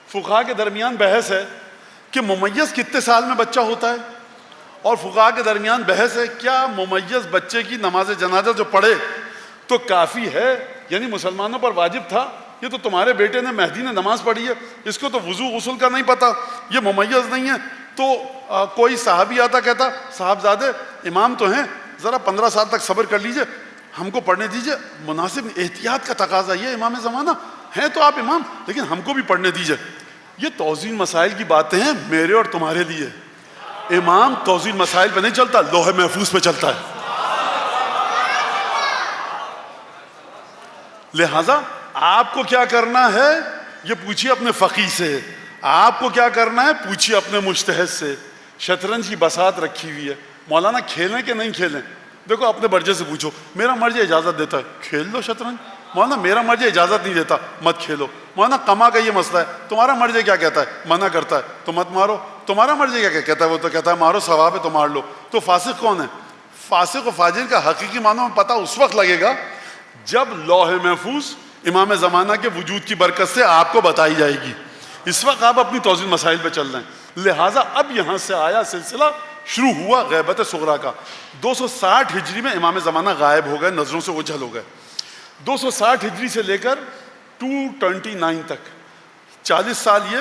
فقہا کے درمیان بحث ہے کہ ممیز کتنے سال میں بچہ ہوتا ہے, اور فقہا کے درمیان بحث ہے کیا ممیز بچے کی نماز جنازہ جو پڑھے تو کافی ہے, یعنی مسلمانوں پر واجب تھا, یہ تو تمہارے بیٹے نے مہدی نے نماز پڑھی ہے, اس کو تو وضو غسل کا نہیں پتا, یہ ممیز نہیں ہے. تو کوئی صحابی آتا کہتا صاحبزادے امام تو ہیں, ذرا 15 سال تک صبر کر لیجئے, ہم کو پڑھنے دیجئے, مناسب احتیاط کا تقاضا یہ امام زمانہ ہیں تو آپ امام, لیکن ہم کو بھی پڑھنے دیجئے. یہ توزیع مسائل کی باتیں ہیں میرے اور تمہارے لیے. امام توزیع مسائل پہ نہیں چلتا, لوح محفوظ پہ چلتا ہے. لہذا آپ کو کیا کرنا ہے یہ پوچھیے اپنے فقیہ سے, آپ کو کیا کرنا ہے پوچھیے اپنے مجتہد سے. شطرنج کی بساط رکھی ہوئی ہے, مولانا کھیلیں کہ نہیں کھیلیں؟ دیکھو اپنے مرجع سے پوچھو, میرا مرجع اجازت دیتا ہے کھیل لو شطرنج, مولانا میرا مرجع اجازت نہیں دیتا مت کھیلو. مولانا قما کا یہ مسئلہ ہے, تمہارا مرجع کیا کہتا ہے؟ منع کرتا ہے تو مت مارو. تمہارا مرجع کیا کہتا ہے؟ وہ تو کہتا ہے مارو, ثواب ہے تو مار لو. تو فاسق کون ہے؟ فاسق و فاجر کا حقیقی معنوں میں پتہ اس وقت لگے گا جب لوح محفوظ امام زمانہ کے وجود کی برکت سے آپ کو بتائی جائے گی. اس وقت آپ اپنی توزیع مسائل پہ چل رہے ہیں. لہٰذا اب یہاں سے آیا سلسلہ شروع ہوا غیبت صغریٰ کا. 260 ہجری میں امام زمانہ غائب ہو گئے, نظروں سے اوجھل ہو گئے. 260 ہجری سے لے کر 229 تک 40 سال یہ,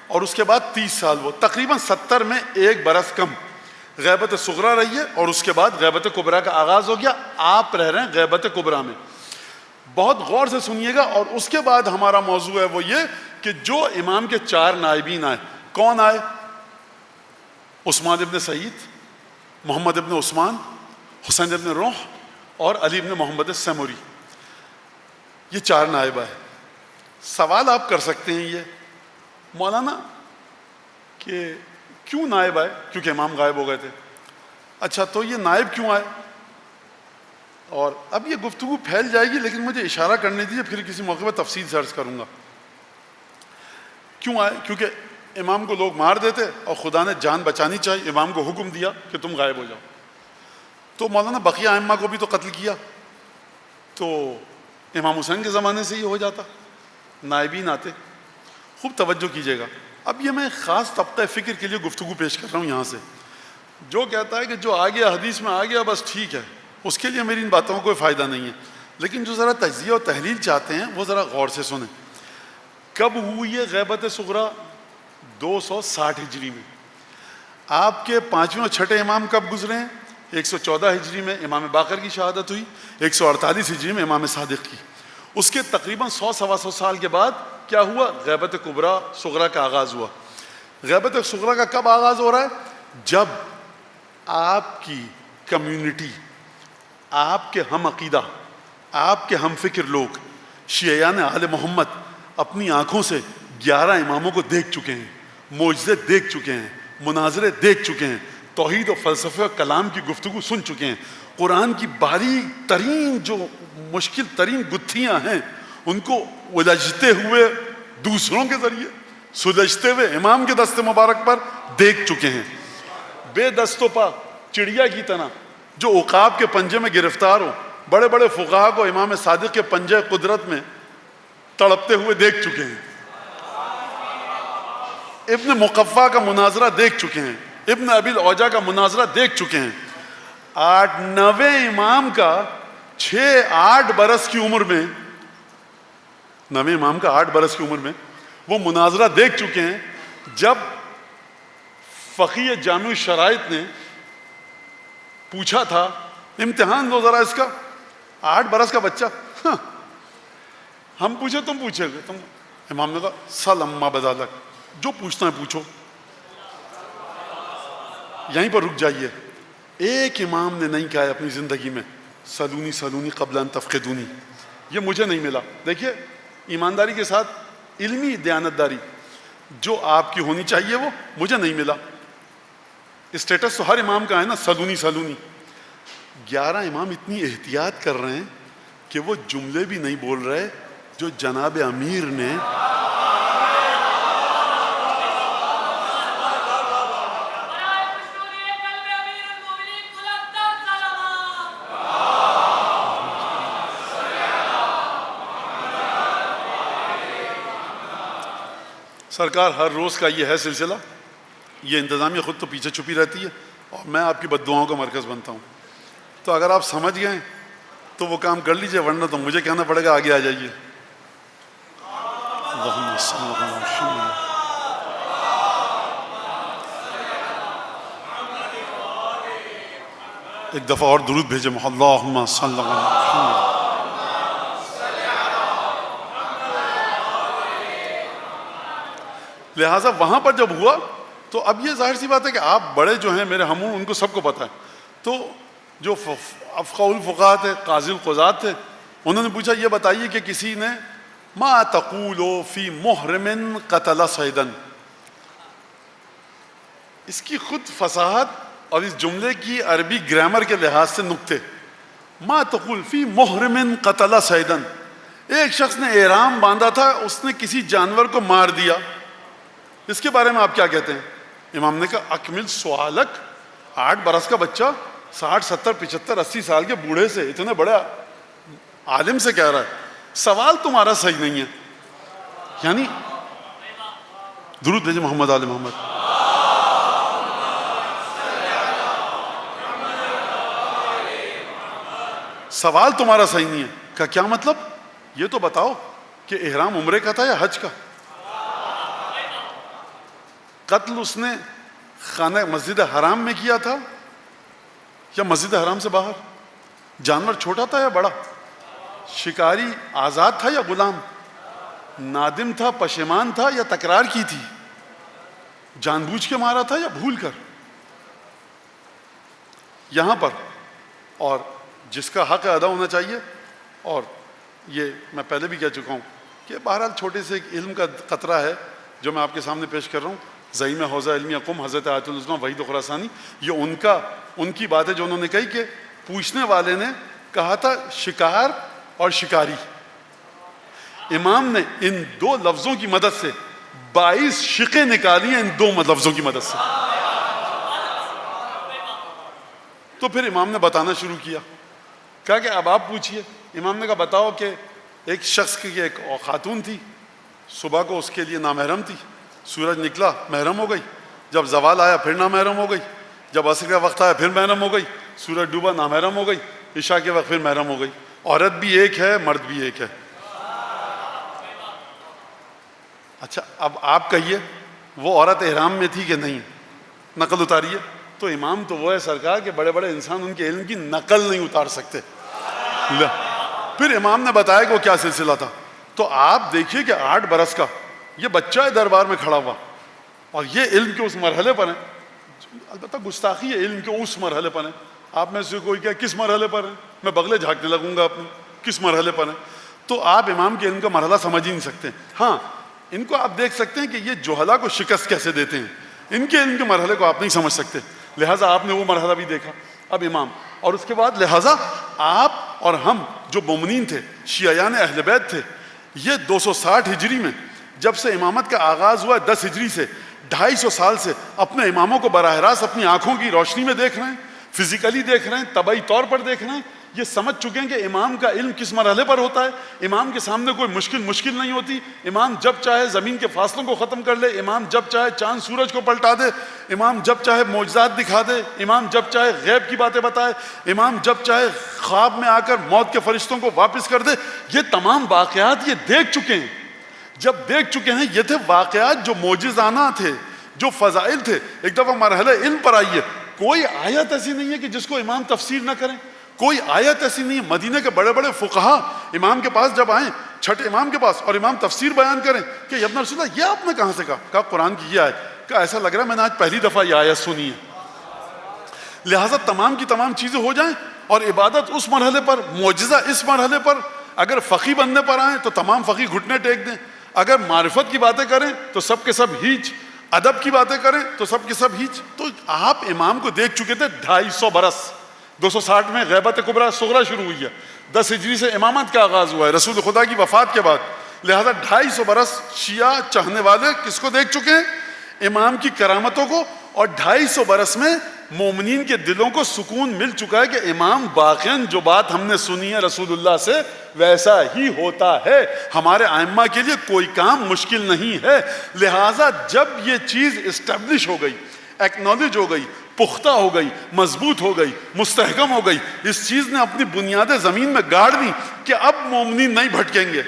اور اس کے بعد 30 سال وہ, تقریباً 70 میں 1 برس کم غیبت صغریٰ رہی ہے. اور اس کے بعد غیبت کبریٰ کا آغاز ہو گیا. آپ رہ رہے ہیں غیبت کبریٰ میں. بہت غور سے سنیے گا. اور اس کے بعد ہمارا موضوع ہے وہ یہ کہ جو امام کے 4 نائبین آئے. کون آئے؟ عثمان ابن سعید, محمد ابن عثمان، حسین ابن روح اور علی ابن محمد السیموری، یہ 4 نائبہ ہیں۔ سوال آپ کر سکتے ہیں یہ مولانا کہ کیوں نائب آئے؟ کیونکہ امام غائب ہو گئے تھے۔ اچھا تو یہ نائب کیوں آئے؟ اور اب یہ گفتگو پھیل جائے گی، لیکن مجھے اشارہ کرنے دیجیے، پھر کسی موقع پر تفصیل سے عرض کروں گا۔ کیوں آئے؟ کیونکہ امام کو لوگ مار دیتے اور خدا نے جان بچانی چاہیے، امام کو حکم دیا کہ تم غائب ہو جاؤ۔ تو مولانا بقیہ ائمہ کو بھی تو قتل کیا، تو امام حسین کے زمانے سے ہی ہو جاتا، نائبین آتے۔ خوب توجہ کیجیے گا، اب یہ میں خاص طبقہ فکر کے لیے گفتگو پیش کر رہا ہوں یہاں سے، جو کہتا ہے کہ جو آ گیا حدیث میں آ گیا بس ٹھیک ہے، اس کے لیے میری ان باتوں کا کوئی فائدہ نہیں ہے۔ لیکن جو ذرا تجزیہ اور تحلیل چاہتے ہیں وہ ذرا غور سے سنیں۔ کب ہوئی ہے غیبت صغریٰ؟ 260 ہجری میں۔ آپ کے 5ویں اور 6ٹھے امام کب گزرے ہیں؟ 114 ہجری میں امام باقر کی شہادت ہوئی، 148 ہجری میں امام صادق کی۔ اس کے تقریباً 100-125 سال کے بعد کیا ہوا؟ غیبت کبریٰ صغریٰ کا آغاز ہوا۔ غیبت صغریٰ کا کب آغاز ہو رہا ہے؟ جب آپ کی کمیونٹی، آپ کے ہم عقیدہ، آپ کے ہم فکر لوگ، شیعیان آل محمد اپنی آنکھوں سے 11 اماموں کو دیکھ چکے ہیں، معجزے دیکھ چکے ہیں، مناظرے دیکھ چکے ہیں، توحید و فلسفے و کلام کی گفتگو سن چکے ہیں، قرآن کی باریک ترین جو مشکل ترین گتھیاں ہیں ان کو الجھتے ہوئے دوسروں کے ذریعے سلجھتے ہوئے امام کے دست مبارک پر دیکھ چکے ہیں۔ بے دست و پا چڑیا کی طرح جو عقاب کے پنجے میں گرفتار ہو، بڑے بڑے فقہا کو امام صادق کے پنجے قدرت میں تڑپتے ہوئے دیکھ چکے ہیں، ابن مقفع کا مناظرہ دیکھ چکے ہیں، ابن ابی العوجہ کا مناظرہ دیکھ چکے ہیں۔ 8-9 امام کا 6-8 برس کی عمر میں، 9 امام کا 8 برس کی عمر میں وہ مناظرہ دیکھ چکے ہیں۔ جب فقیہ جامع الشرائط نے پوچھا تھا امتحان دو ذرا اس کا، 8 برس کا بچہ، ہم پوچھے تم پوچھے گے، تم، امام نے کہا سل اما بدالک، جو پوچھنا ہے پوچھو، یہیں پر رک جائیے۔ ایک امام نے نہیں کہا ہے اپنی زندگی میں سلونی سلونی قبل ان تفقدونی، یہ مجھے نہیں ملا۔ دیکھیے ایمانداری کے ساتھ علمی دیانتداری جو آپ کی ہونی چاہیے وہ مجھے نہیں ملا۔ اسٹیٹس تو ہر امام کا ہے نا، سلونی سلونی۔ 11 امام اتنی احتیاط کر رہے ہیں کہ وہ جملے بھی نہیں بول رہے جو جناب امیر نے سرکار ہر روز کا یہ ہے سلسلہ، یہ انتظامیہ خود تو پیچھے چھپی رہتی ہے اور میں آپ کی بد دعاؤں کا مرکز بنتا ہوں۔ تو اگر آپ سمجھ گئے تو وہ کام کر لیجئے، ورنہ تو مجھے کہنا پڑے گا آگے آ جائیے۔ ایک دفعہ اور درود بھیجے، اللہم صلی اللہ علیہ وسلم۔ لہٰذا وہاں پر جب ہوا تو اب یہ ظاہر سی بات ہے کہ آپ بڑے جو ہیں میرے ہمون، ان کو سب کو پتہ ہے۔ تو جو افقاء الفقہاء تھے، قاضی القضات تھے، انہوں نے پوچھا یہ بتائیے کہ کسی نے ما تقول فی محرم قتل صیدا، اس کی خود فصاحت اور اس جملے کی عربی گرامر کے لحاظ سے نکتے، ما تقول فی محرم قتل صیدا، ایک شخص نے احرام باندھا تھا، اس نے کسی جانور کو مار دیا، اس کے بارے میں آپ کیا کہتے ہیں؟ امام نے کہا اکمل سوالک، 8 برس کا بچہ 60 70 75 80 سال کے بوڑھے سے، اتنے بڑے عالم سے کہہ رہا ہے سوال تمہارا صحیح نہیں ہے۔ یعنی درود بھیجے محمد آل محمد۔ سوال تمہارا صحیح نہیں ہے کا کیا مطلب؟ یہ تو بتاؤ کہ احرام عمرے کا تھا یا حج کا؟ قتل اس نے خانہ مسجد حرام میں کیا تھا یا مسجد حرام سے باہر؟ جانور چھوٹا تھا یا بڑا؟ شکاری آزاد تھا یا غلام؟ نادم تھا، پشیمان تھا یا تکرار کی تھی؟ جان بوجھ کے مارا تھا یا بھول کر؟ یہاں پر، اور جس کا حق ادا ہونا چاہیے. اور یہ میں پہلے بھی کہہ چکا ہوں کہ بہرحال چھوٹے سے ایک علم کا قطرہ ہے جو میں آپ کے سامنے پیش کر رہا ہوں. زعیم حوزہ علمیہ قم حضرت آیت العظمیٰ وحید خراسانی، یہ ان کی بات ہے جو انہوں نے کہی کہ پوچھنے والے نے کہا تھا شکار اور شکاری. امام نے ان دو لفظوں کی مدد سے 22 شقیں نکالی ہیں، ان دو لفظوں کی مدد سے. تو پھر امام نے بتانا شروع کیا، کہا کہ اب آپ پوچھئے. امام نے کہا بتاؤ کہ ایک شخص کی ایک خاتون تھی، صبح کو اس کے لیے نامحرم تھی، سورج نکلا محرم ہو گئی، جب زوال آیا پھر نامحرم ہو گئی، جب عصر کا وقت آیا پھر محرم ہو گئی، سورج ڈوبا نامحرم ہو گئی، عشاء کے وقت پھر محرم ہو گئی. عورت بھی ایک ہے، مرد بھی ایک ہے. اچھا اب آپ کہیے وہ عورت احرام میں تھی کہ نہیں؟ نقل اتاریے. تو امام تو وہ ہے سرکار کہ بڑے بڑے انسان ان کے علم کی نقل نہیں اتار سکتے. پھر امام نے بتایا کہ وہ کیا سلسلہ تھا. تو آپ دیکھیے کہ 8 برس کا یہ بچہ ہے دربار میں کھڑا ہوا، اور یہ علم کے اس مرحلے پر ہیں. البتہ گستاخی ہے علم کے اس مرحلے پر ہیں. آپ میں سے کوئی کیا کس مرحلے پر ہیں؟ میں بغلے جھانکنے لگوں گا اپنی کس مرحلے پر ہیں. تو آپ امام کے علم کا مرحلہ سمجھ ہی نہیں سکتے. ہاں ان کو آپ دیکھ سکتے ہیں کہ یہ جوہلا کو شکست کیسے دیتے ہیں، ان کے علم کے مرحلے کو آپ نہیں سمجھ سکتے. لہٰذا آپ نے وہ مرحلہ بھی دیکھا. اب امام، اور اس کے بعد لہٰذا آپ اور ہم جو مومنین تھے، شیعیان اہل بیت تھے، یہ 260 ہجری میں جب سے امامت کا آغاز ہوا ہے 10 ہجری سے 250 سال سے اپنے اماموں کو براہ راست اپنی آنکھوں کی روشنی میں دیکھ رہے ہیں، فزیکلی دیکھ رہے ہیں، طبعی طور پر دیکھ رہے ہیں. یہ سمجھ چکے ہیں کہ امام کا علم کس مرحلے پر ہوتا ہے. امام کے سامنے کوئی مشکل نہیں ہوتی. امام جب چاہے زمین کے فاصلوں کو ختم کر لے، امام جب چاہے چاند سورج کو پلٹا دے، امام جب چاہے معجزات دکھا دے، امام جب چاہے غیب کی باتیں بتائے، امام جب چاہے خواب میں آ کر موت کے فرشتوں کو واپس کر دے. یہ تمام واقعات یہ دیکھ چکے ہیں. جب دیکھ چکے ہیں یہ تھے واقعات جو معجزانہ تھے، جو فضائل تھے. ایک دفعہ مرحلہ علم پر آئیے، کوئی آیت ایسی نہیں ہے کہ جس کو امام تفسیر نہ کریں. کوئی آیت ایسی نہیں ہے. مدینہ کے بڑے بڑے فقہا امام کے پاس جب آئیں، چھٹے امام کے پاس، اور امام تفسیر بیان کریں کہ ابن رسول اللہ یہ آپ نے کہاں سے کہا؟ کہا قرآن کی یہ آیت. کہا ایسا لگ رہا ہے میں نے آج پہلی دفعہ یہ آیت سنی ہے. لہٰذا تمام کی تمام چیزیں ہو جائیں، اور عبادت اس مرحلے پر، معجزہ اس مرحلے پر. اگر فقی بننے پر آئیں تو تمام فقی گھٹنے ٹیک دیں. اگر معرفت کی باتیں کریں تو سب کے سب ہیچ، ادب کی باتیں کریں تو سب کے سب ہیچ. تو آپ امام کو دیکھ چکے تھے 250 برس. 260 میں غیبت کبریٰ صغریٰ شروع ہوئی ہے، 10 ہجری سے امامت کا آغاز ہوا ہے رسول خدا کی وفات کے بعد. لہذا 250 برس شیعہ چاہنے والے کس کو دیکھ چکے ہیں؟ امام کی کرامتوں کو. اور 250 برس میں مومنین کے دلوں کو سکون مل چکا ہے کہ امام واقعاً جو بات ہم نے سنی ہے رسول اللہ سے ویسا ہی ہوتا ہے. ہمارے ائمہ کے لیے کوئی کام مشکل نہیں ہے. لہٰذا جب یہ چیز اسٹیبلش ہو گئی، ایکنالج ہو گئی، پختہ ہو گئی، مضبوط ہو گئی، مستحکم ہو گئی، اس چیز نے اپنی بنیادیں زمین میں گاڑ دی کہ اب مومنین نہیں بھٹکیں گے،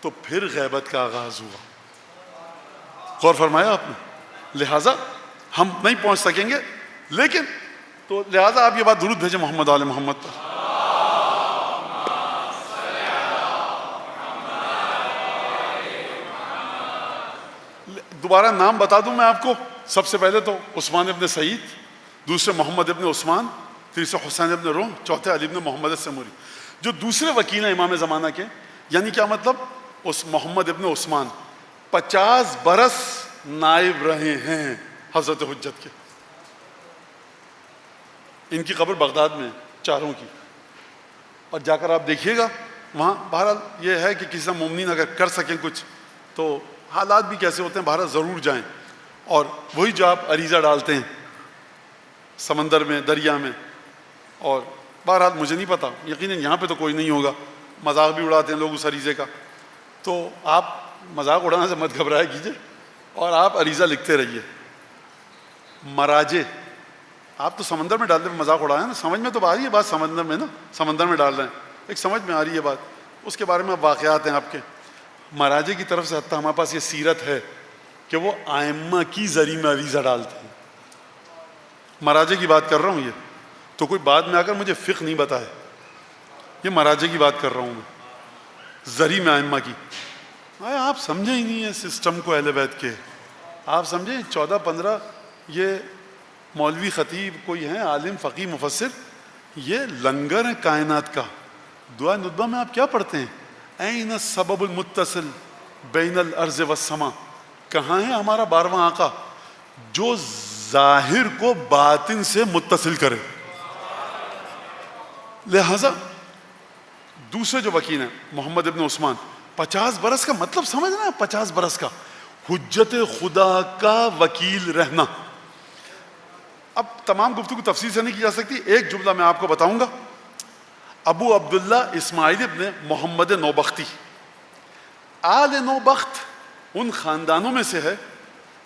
تو پھر غیبت کا آغاز ہوا. غور فرمایا آپ نے؟ لہٰذا ہم نہیں پہنچ سکیں گے، لیکن تو لہٰذا آپ یہ بات درود بھیجیں محمد آل محمد پر. دوبارہ نام بتا دوں میں آپ کو. سب سے پہلے تو عثمان ابن سعید، دوسرے محمد ابن عثمان، تیسرے حسین ابن روم، چوتھے علی ابن محمد السمری، جو دوسرے وکیل ہیں امام زمانہ کے. یعنی کیا مطلب؟ اس محمد ابن عثمان 50 برس نائب رہے ہیں حضرت حجت کے. ان کی قبر بغداد میں چاروں کی، اور جا کر آپ دیکھیے گا وہاں. بہرحال یہ ہے کہ کسی مومنین اگر کر سکیں کچھ، تو حالات بھی کیسے ہوتے ہیں، بہرحال ضرور جائیں. اور وہی جو آپ عریضہ ڈالتے ہیں سمندر میں، دریا میں، اور بہرحال مجھے نہیں پتا، یقیناً یہاں پہ تو کوئی نہیں ہوگا، مذاق بھی اڑاتے ہیں لوگ اس عریضے کا. تو آپ مذاق اڑانے سے مت گھبرایا کیجیے، اور آپ عریضہ لکھتے رہیے. مراجے آپ تو سمندر میں ڈال دیں، مذاق اڑایا نا، سمجھ میں تو آ رہی ہے بات، سمندر میں نا، سمندر میں ڈال رہے ہیں، ایک سمجھ میں آ رہی ہے بات. اس کے بارے میں واقعات ہیں آپ کے. مراجے کی طرف سے حتیٰ ہمارے پاس یہ سیرت ہے کہ وہ ائمہ کی ذریعے میں عریضہ ڈالتے ہیں. مراجے کی بات کر رہا ہوں، یہ تو کوئی بعد میں آ کر مجھے فقہ نہیں بتائے، یہ مراجے کی بات کر رہا ہوں میں، ذریعے میں ائمہ کی. آپ سمجھے ہی نہیں ہے سسٹم کو اہل بیت کے. آپ سمجھیں 14-15 یہ مولوی خطیب کوئی ہیں عالم فقی مفسر، یہ لنگر ہے کائنات کا. دعا ندبہ میں آپ کیا پڑھتے ہیں؟ این السبب المتصل بین الارض والسماء، کہاں ہے ہمارا 12واں آقا جو ظاہر کو باطن سے متصل کرے. لہذا دوسرے جو وکیل ہیں محمد ابن عثمان، 50 برس کا مطلب سمجھنا ہے، 50 برس کا حجت خدا کا وکیل رہنا. اب تمام گفتگو تفصیل سے نہیں کی جا سکتی، ایک جملہ میں آپ کو بتاؤں گا. ابو عبداللہ اسماعیل ابن محمد نوبختی، آل نوبخت ان خاندانوں میں سے ہے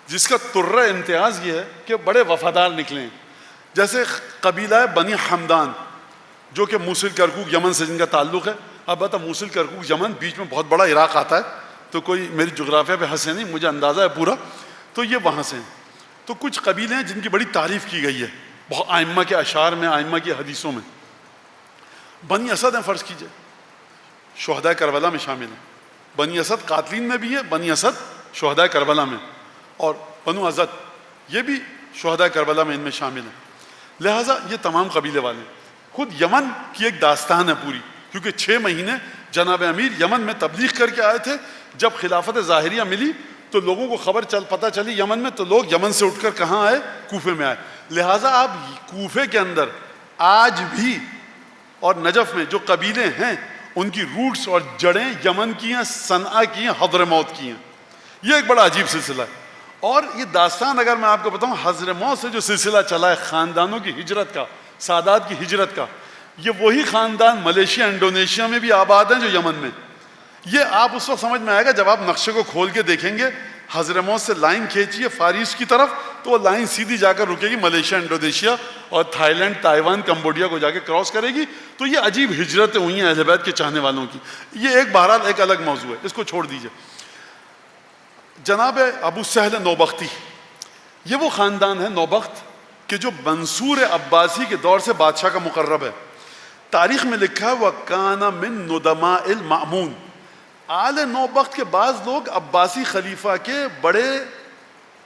جس کا ترہ امتیاز یہ ہے کہ بڑے وفادار نکلے ہیں. جیسے قبیلہ بنی حمدان جو کہ موصل کرکوک یمن سے جن کا تعلق ہے. اب بتا موصل کرکوک یمن بیچ میں بہت بڑا عراق آتا ہے، تو کوئی میری جغرافیہ پہ ہنسے نہیں، مجھے اندازہ ہے پورا. تو یہ وہاں سے ہیں. تو کچھ قبیلے ہیں جن کی بڑی تعریف کی گئی ہے بہت ائمہ کے اشعار میں، ائمہ کی حدیثوں میں. بنی اسد ہیں فرض کیجئے، شہداء کربلا میں شامل ہیں. بنی اسد قاتلین میں بھی ہے، بنی اسد شہداء کربلا میں، اور بنو اسد یہ بھی شہداء کربلا میں ان میں شامل ہیں. لہٰذا یہ تمام قبیلے والے ہیں. خود یمن کی ایک داستان ہے پوری، کیونکہ 6 مہینے جناب امیر یمن میں تبلیغ کر کے آئے تھے. جب خلافت ظاہریہ ملی تو لوگوں کو خبر پتہ چلی یمن میں، تو لوگ یمن سے اٹھ کر کہاں آئے؟ کوفے میں آئے. لہٰذا آپ کوفے کے اندر آج بھی اور نجف میں جو قبیلے ہیں ان کی روٹس اور جڑیں یمن کی ہیں، صنعا کی ہیں، حضرموت کی ہیں. یہ ایک بڑا عجیب سلسلہ ہے. اور یہ داستان اگر میں آپ کو بتاؤں، حضرموت سے جو سلسلہ چلا ہے خاندانوں کی ہجرت کا، سادات کی ہجرت کا، یہ وہی خاندان ملیشیا انڈونیشیا میں بھی آباد ہیں جو یمن میں. یہ آپ اس وقت سمجھ میں آئے گا جب آپ نقشے کو کھول کے دیکھیں گے. حضرموت سے لائن کھینچیے فارس کی طرف تو وہ لائن سیدھی جا کر رکے گی ملیشیا انڈونیشیا اور تھائی لینڈ، تائیوان، کمبوڈیا کو جا کے کراس کرے گی. تو یہ عجیب ہجرتیں ہوئی ہیں اہل بیت کے چاہنے والوں کی. یہ ایک بہرحال ایک الگ موضوع ہے، اس کو چھوڑ دیجئے. جناب ابو سہل نوبختی، یہ وہ خاندان ہے نوبخت کہ جو منصور عباسی کے دور سے بادشاہ کا مقرب ہے. تاریخ میں لکھا ہے وَكَانَ مِن نُدَمَاءِ الْمَأْمُونَ. آل نوبخت کے بعض لوگ عباسی خلیفہ کے بڑے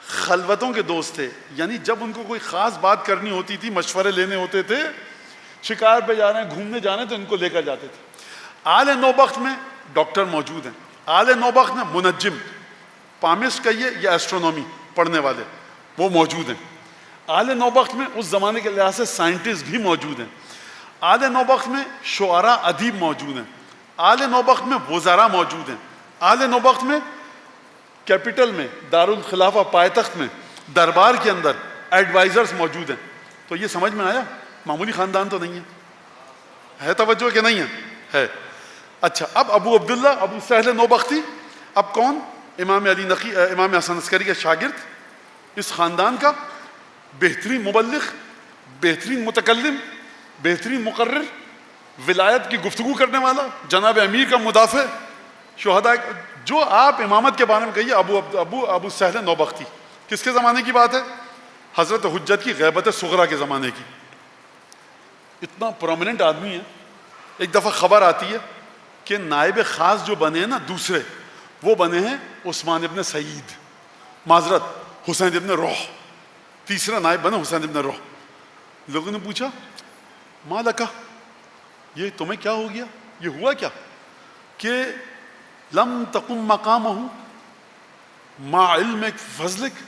خلوتوں کے دوست تھے. یعنی جب ان کو کوئی خاص بات کرنی ہوتی تھی، مشورے لینے ہوتے تھے، شکار پہ جا رہے ہیں، گھومنے جانے، تو ان کو لے کر جاتے تھے. آل نوبخت میں ڈاکٹر موجود ہیں، آل نوبخت میں منجم، پامسٹ کہیے یا ایسٹرونومی پڑھنے والے، وہ موجود ہیں. آل نوبخت میں اس زمانے کے لحاظ سے سائنٹسٹ بھی موجود ہیں. آل نوبخت میں شعراء ادیب موجود ہیں. آل نوبخت میں وزراء موجود ہیں. آل نوبخت میں کیپٹل میں، دارالخلافہ پائے تخت میں، دربار کے اندر ایڈوائزرز موجود ہیں. تو یہ سمجھ میں آیا معمولی خاندان تو نہیں ہے توجہ کہ نہیں ہے؟ اچھا، اب ابو عبداللہ ابو سہل نوبختی، اب کون؟ امام علی نقی، امام حسن عسکری کا شاگرد، اس خاندان کا بہترین مبلغ، بہترین متکلم، بہترین مقرر، ولایت کی گفتگو کرنے والا، جناب امیر کا مدافع، شہداء. جو آپ امامت کے بارے میں کہیے ابو سہل نوبختی. کس کے زمانے کی بات ہے؟ حضرت حجت کی غیبت صغرا کے زمانے کی. اتنا پرومیننٹ آدمی ہے. ایک دفعہ خبر آتی ہے کہ نائب خاص جو بنے ہیں نا دوسرے، وہ بنے ہیں عثمان ابن سعید، معذرت حسین ابن روح. تیسرا نائب بنا حسین ابن روح. لوگوں نے پوچھا ما لکا، یہ تمہیں کیا ہو گیا؟ یہ ہوا کیا کہ لم تقم مقامہ ما علمک فضلک،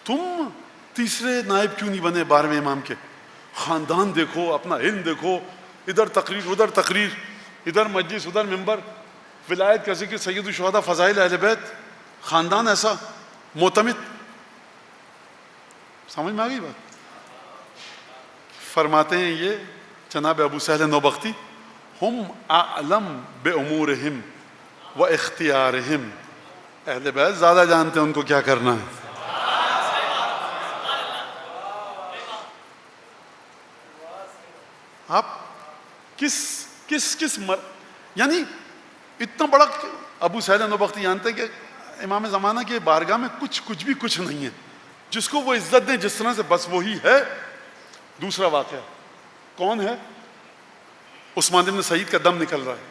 تم تیسرے نائب کیوں نہیں بنے 12ویں امام کے؟ خاندان دیکھو، اپنا علم دیکھو، ادھر تقریر ادھر تقریر، ادھر مجلس ادھر ممبر، ولایت کا ذکر، سید الشہداء، فضائل اہل بیت، خاندان ایسا معتمد. سمجھ میں آ گئی بات؟ فرماتے ہیں یہ جناب ابو سہل نوبختی، ہم اعلم بامورہم و اختیارہم، اہل بیت زیادہ جانتے ہیں ان کو کیا کرنا ہے. آپ یعنی اتنا بڑا ابو سہل نوبختی جانتے ہیں کہ امام زمانہ کے بارگاہ میں کچھ بھی کچھ نہیں ہے. جس کو وہ عزت دیں جس طرح سے، بس وہی ہے. دوسرا واقعہ کون ہے؟ عثمان ابن سعید کا دم نکل رہا ہے،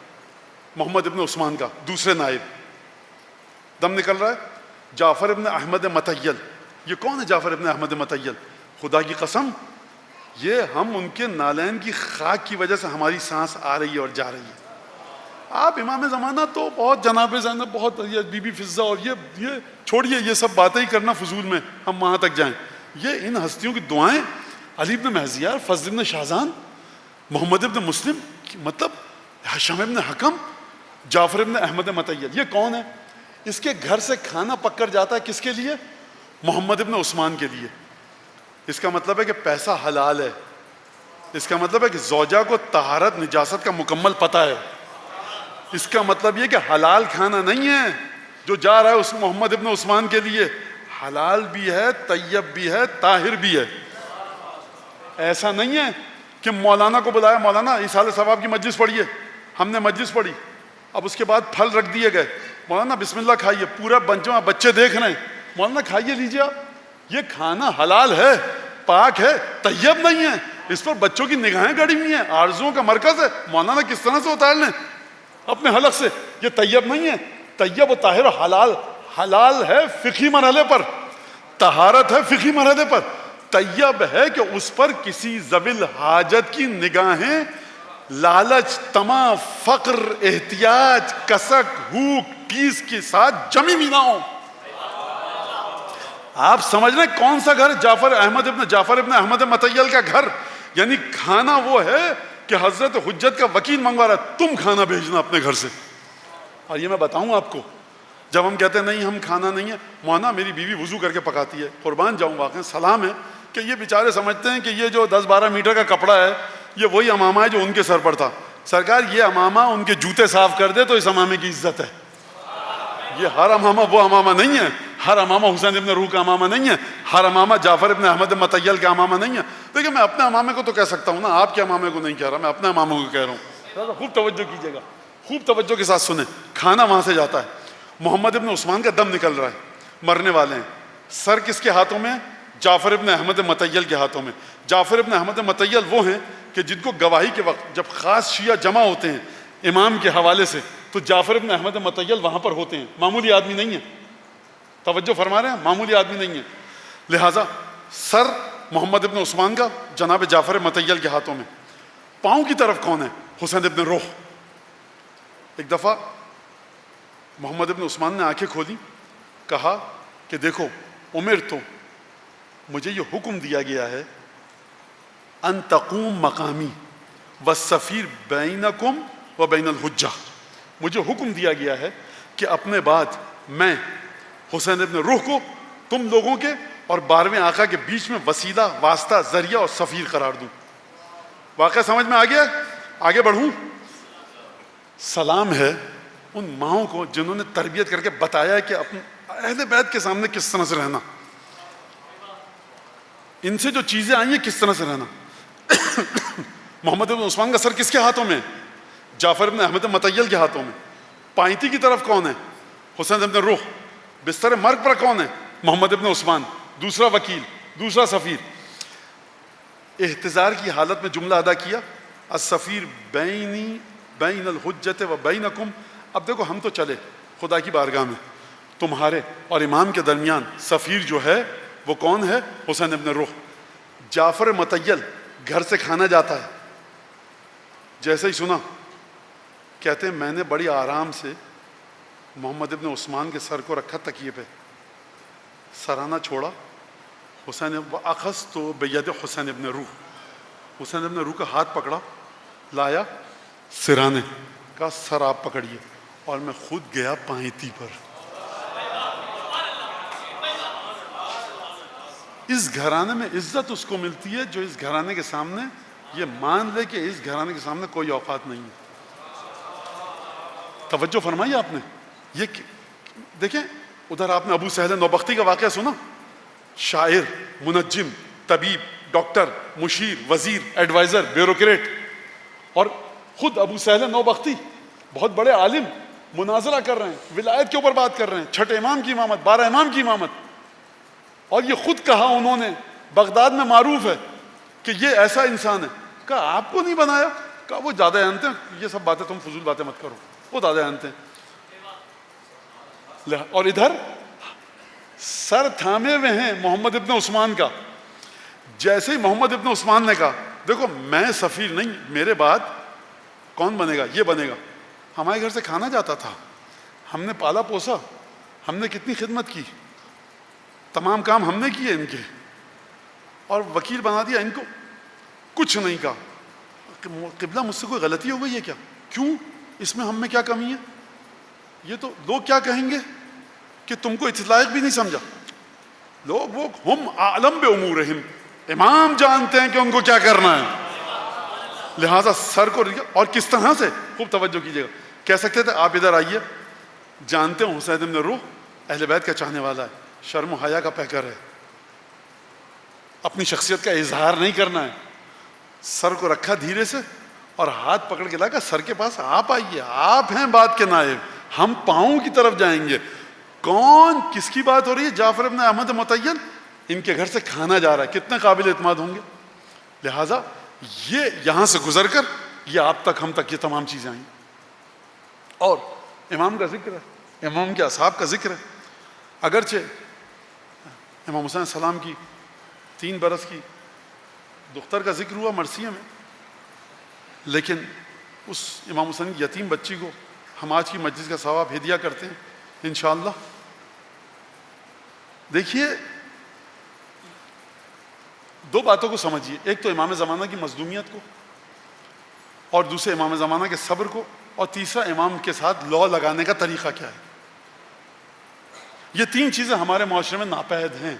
محمد ابن عثمان کا دوسرے نائب دم نکل رہا ہے. جعفر ابن احمد مطیل، یہ کون ہے جعفر ابن احمد مطیل؟ خدا کی قسم یہ ہم ان کے نالین کی خاک کی وجہ سے ہماری سانس آ رہی ہے اور جا رہی ہے. آپ امام زمانہ تو بہت جناب زینب بہت بی بی فضہ اور یہ چھوڑیے یہ سب باتیں ہی کرنا فضول میں, ہم وہاں تک جائیں. یہ ان ہستیوں کی دعائیں, علی بن مہزیار, فضل بن شاہزان, محمد ابن مسلم, مطلب ہشام ابن حکم, جعفر ابن احمد مطیل, یہ کون ہے؟ اس کے گھر سے کھانا پک کر جاتا ہے کس کے لیے؟ محمد ابن عثمان کے لیے. اس کا مطلب ہے کہ پیسہ حلال ہے. اس کا مطلب ہے کہ زوجہ کو طہارت نجاست کا مکمل پتہ ہے. اس کا مطلب یہ کہ حلال کھانا نہیں ہے جو جا رہا ہے اس محمد ابن عثمان کے لیے, حلال بھی ہے, طیب بھی ہے, طاہر بھی ہے. ایسا نہیں ہے کہ مولانا کو بلایا, مولانا ایصال ثواب کی مجلس پڑھیے, ہم نے مجلس پڑھی, اب اس کے بعد پھل رکھ دیے گئے, مولانا بسم اللہ کھائیے, پورا بنچواں بچے دیکھ رہے ہیں, مولانا کھائیے لیجیے آپ, یہ کھانا حلال ہے, پاک ہے, طیب نہیں ہے, اس پر بچوں کی نگاہیں گڑی ہوئی ہیں, آرزوؤں کا مرکز ہے, مولانا کس طرح سے اتار لیں اپنے حلق سے, یہ طیب نہیں ہے. طیب و طاہر حلال, حلال ہے فقہی مرحلے پر, طہارت ہے فقہی مرحلے پر, طیب ہے کہ اس پر کسی ذوی حاجت کی نگاہیں لالچ, طمع, فقر, احتیاج, کسک, بھوک, ٹیس کے ساتھ جمی بھی نہ ہو. آپ سمجھ رہے کون سا گھر؟ جعفر ابن احمد مطیل کا گھر. یعنی کھانا وہ ہے کہ حضرت حجت کا وکیل منگوا رہا ہے, تم کھانا بھیجنا اپنے گھر سے. اور یہ میں بتاؤں آپ کو, جب ہم کہتے ہیں نہیں ہم کھانا نہیں ہے, مولانا میری بیوی وضو کر کے پکاتی ہے, قربان جاؤں واقعا سلام ہے کہ یہ بیچارے سمجھتے ہیں کہ یہ جو 10-12 میٹر کا کپڑا ہے یہ وہی امامہ ہے جو ان کے سر پر تھا. سرکار یہ امامہ ان کے جوتے صاف کر دے تو اس امامے کی عزت ہے. یہ ہر امامہ وہ امامہ نہیں ہے, ہر امامہ حسین ابن روح کا امامہ نہیں ہے, ہر امامہ جعفر ابن احمد مطیل کا امامہ نہیں ہے. دیکھیں میں اپنے امامے کو تو کہہ سکتا ہوں نا, آپ کے امامے کو نہیں کہہ رہا, میں اپنے امامے کو کہہ رہا ہوں. خوب توجہ کیجیے گا, خوب توجہ کے ساتھ سنیں. کھانا وہاں سے جاتا ہے, محمد ابن عثمان کا دم نکل رہا ہے, مرنے والے ہیں. سر کس کے ہاتھوں میں؟ جعفر ابن احمد مطیل کے ہاتھوں میں. جعفر ابن احمد مطیل وہ ہیں کہ جن کو گواہی کے وقت جب خاص شیعہ جمع ہوتے ہیں امام کے حوالے سے تو جعفر ابن احمد مطیل وہاں پر ہوتے ہیں. معمولی آدمی نہیں ہے, توجہ فرما رہے ہیں, معمولی آدمی نہیں ہے. لہٰذا سر محمد ابن عثمان کا جناب جعفر مطیل کے ہاتھوں میں. پاؤں کی طرف کون ہے؟ حسین ابن روح. ایک دفعہ محمد ابن عثمان نے آنکھیں کھولی, کہا کہ دیکھو عمر تو مجھے یہ حکم دیا گیا ہے ان تقوم مقامی والسفیر بینکم و بین الحجہ, مجھے حکم دیا گیا ہے کہ اپنے بعد میں حسین ابن روح کو تم لوگوں کے اور 12ویں آقا کے بیچ میں وسیلہ, واسطہ, ذریعہ اور سفیر قرار دوں. واقعہ سمجھ میں آ گیا؟ آگے بڑھوں. سلام ہے ان ماؤں کو جنہوں نے تربیت کر کے بتایا کہ اپنے اہل بیت کے سامنے کس طرح سے رہنا, ان سے جو چیزیں آئی ہیں کس طرح سے رہنا. محمد ابن عثمان کا سر کس کے ہاتھوں میں؟ جعفر ابن احمد مطیل کے ہاتھوں میں. پائنتی کی طرف کون ہے؟ حسین ابن روح. بستر مرگ پر کون ہے؟ محمد ابن عثمان, دوسرا وکیل, دوسرا سفیر. احتضار کی حالت میں جملہ ادا کیا, السفیر بینی بین الحجت و بینکم. اب دیکھو ہم تو چلے خدا کی بارگاہ میں, تمہارے اور امام کے درمیان سفیر جو ہے وہ کون ہے؟ حسین ابن روح. جعفر مطیل گھر سے کھانا جاتا ہے, جیسے ہی سنا کہتے ہیں میں نے بڑی آرام سے محمد ابن عثمان کے سر کو رکھا تکیے پہ, سرانہ چھوڑا, حسین اخذت بید حسین ابن روح, حسین ابن روح کا ہاتھ پکڑا, لایا سرانے, کا سر آپ پکڑیے, اور میں خود گیا پائنتی پر. اس گھرانے میں عزت اس کو ملتی ہے جو اس گھرانے کے سامنے یہ مان لے کہ اس گھرانے کے سامنے کوئی اوقات نہیں ہے. توجہ فرمائی آپ نے. یہ دیکھیں ادھر آپ نے ابو سہل نوبختی کا واقعہ سنا, شاعر, منجم, طبیب, ڈاکٹر, مشیر, وزیر, ایڈوائزر, بیوروکریٹ, اور خود ابو سہل نوبختی بہت بڑے عالم مناظرہ کر رہے ہیں, ولایت کے اوپر بات کر رہے ہیں, 6 امام کی امامت, 12 امام کی امامت. اور یہ خود کہا انہوں نے, بغداد میں معروف ہے کہ یہ ایسا انسان ہے. کہا آپ کو نہیں بنایا؟ کہا وہ زیادہ جانتے ہیں, یہ سب باتیں تم فضول باتیں مت کرو, وہ زیادہ جانتے ہیں. اور ادھر سر تھامے ہوئے ہیں محمد ابن عثمان کا, جیسے ہی محمد ابن عثمان نے کہا دیکھو میں سفیر نہیں، میرے بعد کون بنے گا؟ یہ بنے گا. ہمارے گھر سے کھانا جاتا تھا، ہم نے پالا پوسا، ہم نے کتنی خدمت کی، تمام کام ہم نے کیے ان کے، اور وکیل بنا دیا ان کو، کچھ نہیں کہا. قبلہ مجھ سے کوئی غلطی ہو گئی ہے کیا؟ کیوں؟ اس میں ہم میں کیا کمی ہے؟ یہ تو لوگ کیا کہیں گے کہ تم کو اس لائق بھی نہیں سمجھا. لوگ وہ ہم عالم بامورہم، امام جانتے ہیں کہ ان کو کیا کرنا ہے، لہٰذا سر کو. اور کس طرح سے، خوب توجہ کیجیے گا، کہہ سکتے تھے آپ ادھر آئیے، جانتے ہوں حسین بن روح اہل بیت کا چاہنے والا ہے، شرم و حیا کا پیکر ہے، اپنی شخصیت کا اظہار نہیں کرنا ہے. سر کو رکھا دھیرے سے اور ہاتھ پکڑ کے لا کر سر کے پاس، آپ آئیے، آپ ہیں بات کے نائب، ہم پاؤں کی طرف جائیں گے. کون، کس کی بات ہو رہی ہے؟ جعفر ابن احمد مطیل، ان کے گھر سے کھانا جا رہا ہے، کتنے قابل اعتماد ہوں گے. لہٰذا یہ یہاں سے گزر کر یہ آپ تک، ہم تک یہ تمام چیزیں آئیں. اور امام کا ذکر ہے، امام کے اصحاب کا ذکر ہے. اگرچہ امام حسین السلام کی 3 برس کی دختر کا ذکر ہوا مرثیہ میں، لیکن اس امام حسین کی یتیم بچی کو ہم آج کی مجلس کا ثواب ہدیہ کرتے ہیں انشاءاللہ. دیکھیے 2 باتوں کو سمجھیے، ایک تو امام زمانہ کی مظلومیت کو، اور دوسرے امام زمانہ کے صبر کو، اور تیسرا امام کے ساتھ لا لگانے کا طریقہ کیا ہے. یہ 3 چیزیں ہمارے معاشرے میں ناپید ہیں،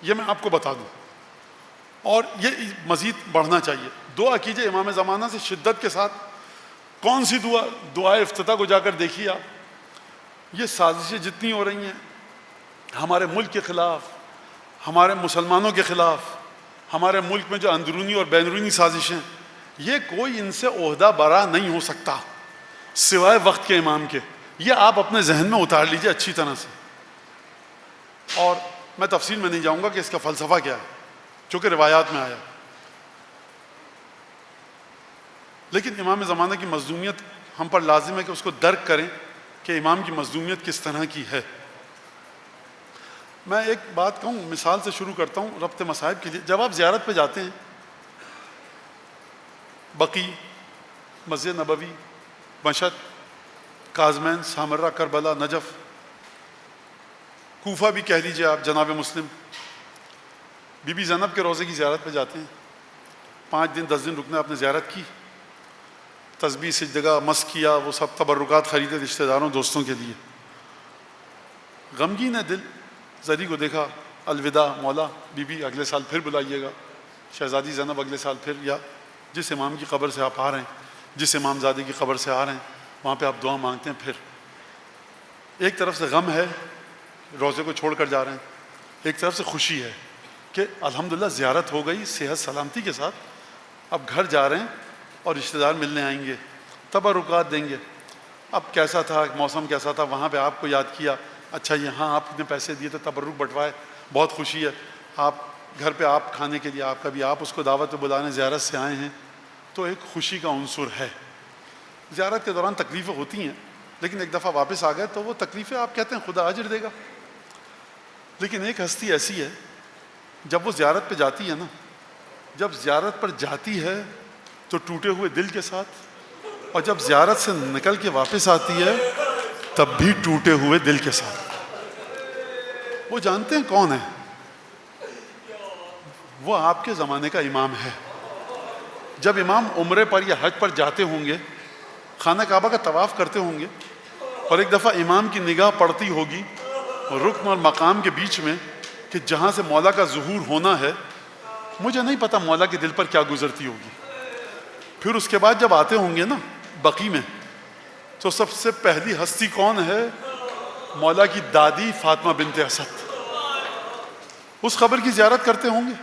یہ میں آپ کو بتا دوں، اور یہ مزید بڑھنا چاہیے. دعا کیجئے امام زمانہ سے شدت کے ساتھ. کون سی دعا؟ دعائے افتتاح کو جا کر دیکھیے آپ. یہ سازشیں جتنی ہو رہی ہیں ہمارے ملک کے خلاف، ہمارے مسلمانوں کے خلاف، ہمارے ملک میں جو اندرونی اور بیرونی سازشیں، یہ کوئی ان سے عہدہ برا نہیں ہو سکتا سوائے وقت کے امام کے. یہ آپ اپنے ذہن میں اتار لیجئے اچھی طرح سے. اور میں تفصیل میں نہیں جاؤں گا کہ اس کا فلسفہ کیا ہے، چونکہ روایات میں آیا. لیکن امام زمانہ کی مظلومیت ہم پر لازم ہے کہ اس کو درک کریں کہ امام کی مظلومیت کس طرح کی ہے. میں ایک بات کہوں، مثال سے شروع کرتا ہوں ربط مصائب کے لیے. جب آپ زیارت پہ جاتے ہیں، بقیع، مسجد نبوی، مشہد، کاظمین، سامرہ، کربلا، نجف، کوفہ بھی کہہ لیجئے آپ، جناب مسلم، بی بی زینب کے روضے کی زیارت پہ جاتے ہیں، 5 دن 10 دن رکنے، آپ نے زیارت کی، تسبیح سجدہ مس کیا، وہ سب تبرکات خریدے رشتہ داروں دوستوں کے لیے. غمگین ہے دل، زری کو دیکھا، الوداع مولا، بی بی اگلے سال پھر بلائیے گا، شہزادی زینب اگلے سال پھر، یا جس امام کی قبر سے آپ آ رہے ہیں، جس امام زادی کی قبر سے آ رہے ہیں، وہاں پہ آپ دعا مانگتے ہیں. پھر ایک طرف سے غم ہے روزے کو چھوڑ کر جا رہے ہیں، ایک طرف سے خوشی ہے کہ الحمدللہ زیارت ہو گئی صحت سلامتی کے ساتھ، اب گھر جا رہے ہیں اور رشتہ دار ملنے آئیں گے، تبرکات دیں گے. اب کیسا تھا موسم، کیسا تھا، وہاں پہ آپ کو یاد کیا، اچھا یہاں آپ نے پیسے دیے تھے، تبرک بٹوائے، بہت خوشی ہے. آپ گھر پہ آپ کھانے کے لیے، آپ کبھی آپ اس کو دعوت پہ بلانے زیارت سے آئے ہیں، تو ایک خوشی کا عنصر ہے. زیارت کے دوران تکلیفیں ہوتی ہیں، لیکن ایک دفعہ واپس آ گئے تو وہ تکلیفیں آپ کہتے ہیں خدا اجر دے گا. لیکن ایک ہستی ایسی ہے، جب وہ زیارت پہ جاتی ہے نا، جب زیارت پر جاتی ہے تو ٹوٹے ہوئے دل کے ساتھ، اور جب زیارت سے نکل کے واپس آتی ہے تب بھی ٹوٹے ہوئے دل کے ساتھ. وہ جانتے ہیں کون ہے، وہ آپ کے زمانے کا امام ہے. جب امام عمرے پر یا حج پر جاتے ہوں گے، خانہ کعبہ کا طواف کرتے ہوں گے، اور ایک دفعہ امام کی نگاہ پڑتی ہوگی رکن اور مقام کے بیچ میں کہ جہاں سے مولا کا ظہور ہونا ہے، مجھے نہیں پتا مولا کے دل پر کیا گزرتی ہوگی. پھر اس کے بعد جب آتے ہوں گے نا بقیع میں، تو سب سے پہلی ہستی کون ہے؟ مولا کی دادی فاطمہ بنت اسد. اس قبر کی زیارت کرتے ہوں گے.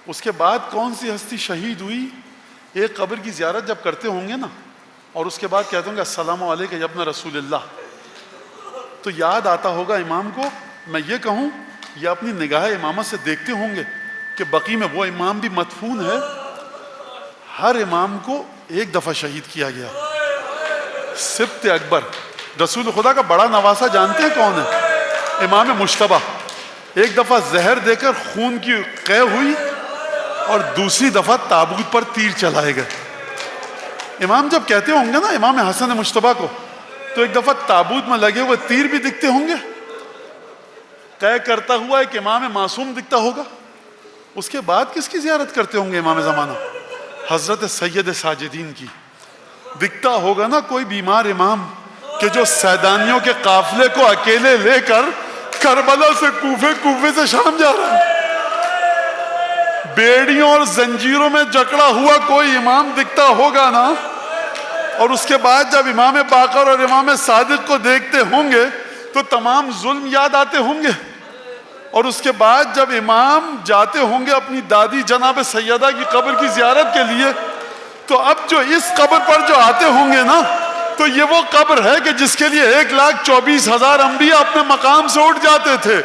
اس کے بعد کون سی ہستی شہید ہوئی؟ ایک قبر کی زیارت جب کرتے ہوں گے نا، اور اس کے بعد کہتے ہوں گے السلام علیکم یا ابن رسول اللہ، تو یاد آتا ہوگا امام کو. میں یہ کہوں، یہ اپنی نگاہ امامت سے دیکھتے ہوں گے کہ بقیع میں وہ امام بھی مدفون ہے. ہر امام کو ایک دفعہ شہید کیا گیا. سبط اکبر، رسول خدا کا بڑا نواسا، جانتے ہیں کون ہے؟ امام مجتبیٰ. ایک دفعہ زہر دے کر خون کی قے ہوئی اور دوسری دفعہ تابوت پر تیر چلائے گئے. امام جب کہتے ہوں گے نا امام حسن مجتبیٰ کو، تو ایک دفعہ تابوت میں لگے ہوئے تیر بھی دکھتے ہوں گے، قے کرتا ہوا ایک امام معصوم دکھتا ہوگا. اس کے بعد کس کی زیارت کرتے ہوں گے امام زمانہ؟ حضرت سید ساجدین کی. دکھتا ہوگا نا کوئی بیمار امام کہ جو سیدانیوں کے قافلے کو اکیلے لے کر کربلا سے کوفے، کوفے سے شام جا رہا ہے. بیڑیوں اور زنجیروں میں جکڑا ہوا کوئی امام دکھتا ہوگا نا. اور اس کے بعد جب امام باقر اور امام صادق کو دیکھتے ہوں گے تو تمام ظلم یاد آتے ہوں گے. اور اس کے بعد جب امام جاتے ہوں گے اپنی دادی جناب سیدہ کی قبر کی زیارت کے لیے، تو اب جو اس قبر پر جو آتے ہوں گے نا، تو یہ وہ قبر ہے کہ جس کے لیے 1,24,000 انبیاء اپنے مقام سے اٹھ جاتے تھے.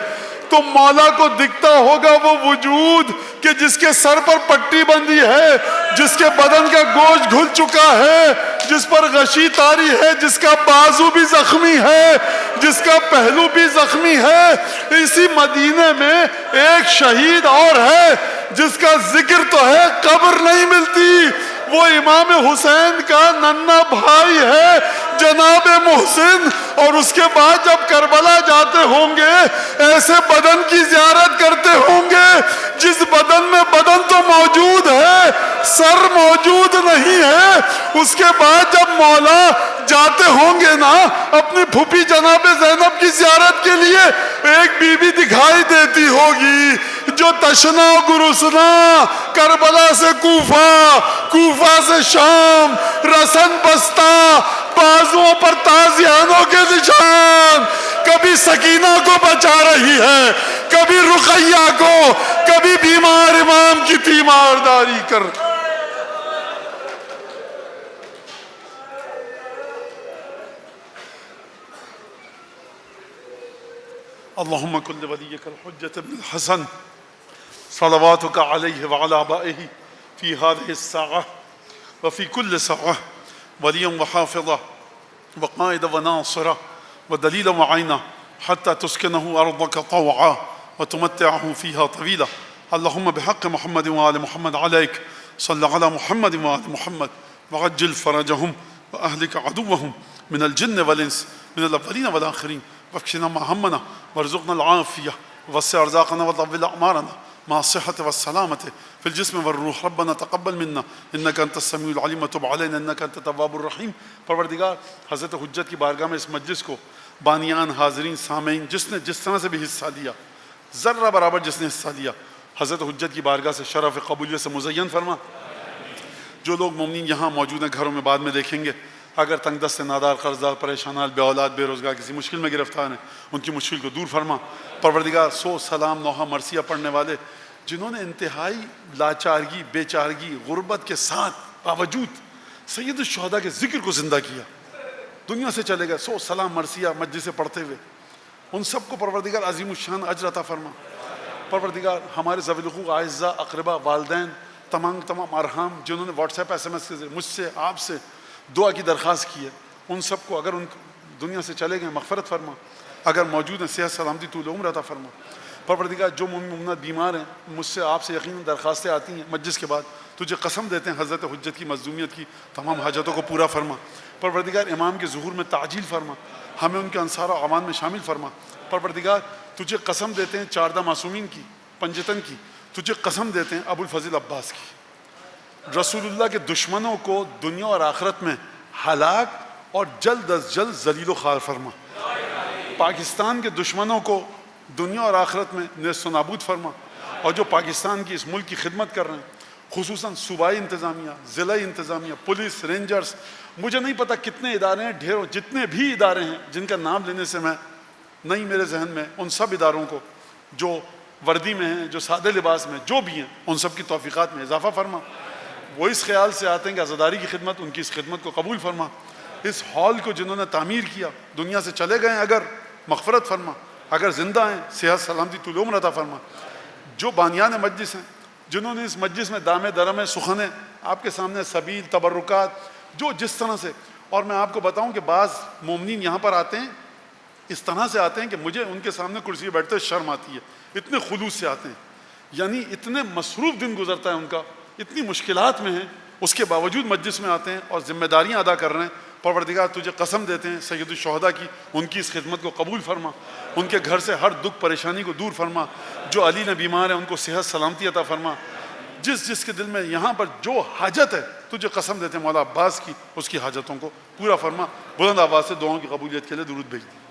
تو مولا کو دکھتا ہوگا وہ وجود کہ جس کے سر پر پٹی بندھی ہے، جس کے بدن کا گوشت گھل چکا ہے، جس پر غشی طاری ہے، جس کا بازو بھی زخمی ہے، جس کا پہلو بھی زخمی ہے. اسی مدینے میں ایک شہید اور ہے جس کا ذکر تو ہے، قبر نہیں ملتی. وہ امام حسین کا ننھا بھائی ہے جناب محسن. اور اس کے بعد جب کربلا جاتے ہوں گے ایسے بدن کی زیارت کرتے ہوں گے جس بدن میں بدن تو موجود ہے، سر موجود نہیں ہے. اس کے بعد جب مولا جاتے ہوں گے نا اپنی پھوپھی جناب زینب کی زیارت کے لیے، ایک بی بی دکھائی دیتی ہوگی جو تشنا گرسنا کربلا سے کوفہ، کوفہ سے شام، رسن بستہ، بازوؤں پر تازیانوں کے نشان، کبھی سکینہ کو بچا رہی ہے، کبھی رقیہ کو، کبھی بیمار امام کی تیمارداری کر. اللہم کل ولیک الحجۃ ابن الحسن صلواتک علیہ وعلی آبائہ فی هذه الساعة وفی کل ساعة ولیا وحافظا وقائدا وناصرا ودلیلا وعینا حتی تسکنہ ارضک طوعا وتمتعہ فیہا طویلا. اللہم بحق محمد وآل محمد علیک صلی علی محمد وآل محمد وعجل فرجہم واہلک عدوہم من الجن والانس من الاولین والآخرین واکشنا ما ہمنا وارزقنا العافیہ ووسع ارزاقنا وطول اعمارنا مع الصحة والسلامة في الجسم والروح. ربنا تقبل منا انك انت السمیع العلیم وتب علینا انك انت التواب الرحیم. پروردگار حضرت حجت کی بارگاہ میں اس مجلس کو بانیان، حاضرین، سامعین، جس نے جس طرح سے بھی حصہ لیا، ذرہ برابر جس نے حصہ لیا، حضرت حجت کی بارگاہ سے شرف قبولیت سے مزین فرما. جو لوگ مومنین یہاں موجود ہیں گھروں میں بعد میں دیکھیں گے، اگر تنگ دست، نادار، قرضدار، پریشانات، بے اولاد، بے روزگار، کسی مشکل میں گرفتار ہیں، ان کی مشکل کو دور فرما. پروردگار 100 سلام نوحہ مرثیہ پڑھنے والے جنہوں نے انتہائی لاچارگی، بے چارگی، غربت کے ساتھ باوجود سید الشہداء کے ذکر کو زندہ کیا، دنیا سے چلے گئے 100 سلام مرثیہ مجلس سے پڑھتے ہوئے، ان سب کو پروردگار عظیم الشان اجر عطا فرما. پروردگار ہمارے ذوی الحقوق، اعزاء، اقربا، والدین، تمام ارحام جنہوں نے واٹس ایپ SMS کے ذریعے مجھ سے، آپ سے دعا کی درخواست کی ہے، ان سب کو اگر ان دنیا سے چلے گئے مغفرت فرما، اگر موجود ہیں صحت سلامتی طول عمر عطا فرما. پروردگار جو مومن مومنات بیمار ہیں، مجھ سے آپ سے یقیناً درخواستیں آتی ہیں مجلس کے بعد، تجھے قسم دیتے ہیں حضرت حجت کی مظلومیت کی تمام حاجتوں کو پورا فرما. پروردگار امام کے ظہور میں تعجیل فرما، ہمیں ان کے انصار و اعوان میں شامل فرما. پروردگار تجھے قسم دیتے ہیں چاردہ معصومین کی، پنجتن کی، تجھے قسم دیتے ہیں ابو الفضل عباس کی. رسول اللہ کے دشمنوں کو دنیا اور آخرت میں ہلاک اور جلد از جلد ذلیل و خوار فرما. پاکستان کے دشمنوں کو دنیا اور آخرت میں نیست و نابود فرما. اور جو پاکستان کی اس ملک کی خدمت کر رہے ہیں، خصوصاً صوبائی انتظامیہ، ضلعی انتظامیہ، پولیس، رینجرز، مجھے نہیں پتہ کتنے ادارے ہیں، ڈھیروں، جتنے بھی ادارے ہیں جن کا نام لینے سے میں نہیں میرے ذہن میں، ان سب اداروں کو جو وردی میں ہیں، جو سادے لباس میں، جو بھی ہیں، ان سب کی توفیقات میں اضافہ فرما. وہ اس خیال سے آتے ہیں کہ عزاداری کی خدمت، ان کی اس خدمت کو قبول فرما. اس ہال کو جنہوں نے تعمیر کیا، دنیا سے چلے گئے ہیں اگر، مغفرت فرما، اگر زندہ ہیں صحت سلامتی طول عمر عطا فرما. جو بانیان مجلس ہیں، جنہوں نے اس مجلس میں دامے درمے سخنیں آپ کے سامنے سبیل، تبرکات، جو جس طرح سے، اور میں آپ کو بتاؤں کہ بعض مومنین یہاں پر آتے ہیں اس طرح سے آتے ہیں کہ مجھے ان کے سامنے کرسی پہ بیٹھتے شرم آتی ہے، اتنے خلوص سے آتے ہیں، یعنی اتنے مصروف دن گزرتا ہے ان کا، اتنی مشکلات میں ہیں، اس کے باوجود مجلس میں آتے ہیں اور ذمہ داریاں ادا کر رہے ہیں۔ پروردگار تجھے قسم دیتے ہیں سید الشہداء کی، ان کی اس خدمت کو قبول فرما، ان کے گھر سے ہر دکھ پریشانی کو دور فرما، جو علی نے بیمار ہیں ان کو صحت سلامتی عطا فرما، جس کے دل میں یہاں پر جو حاجت ہے تجھے قسم دیتے ہیں مولا عباس کی، اس کی حاجتوں کو پورا فرما۔ بلند آواز سے دعاؤں کی قبولیت کے لیے درود بھیج دی۔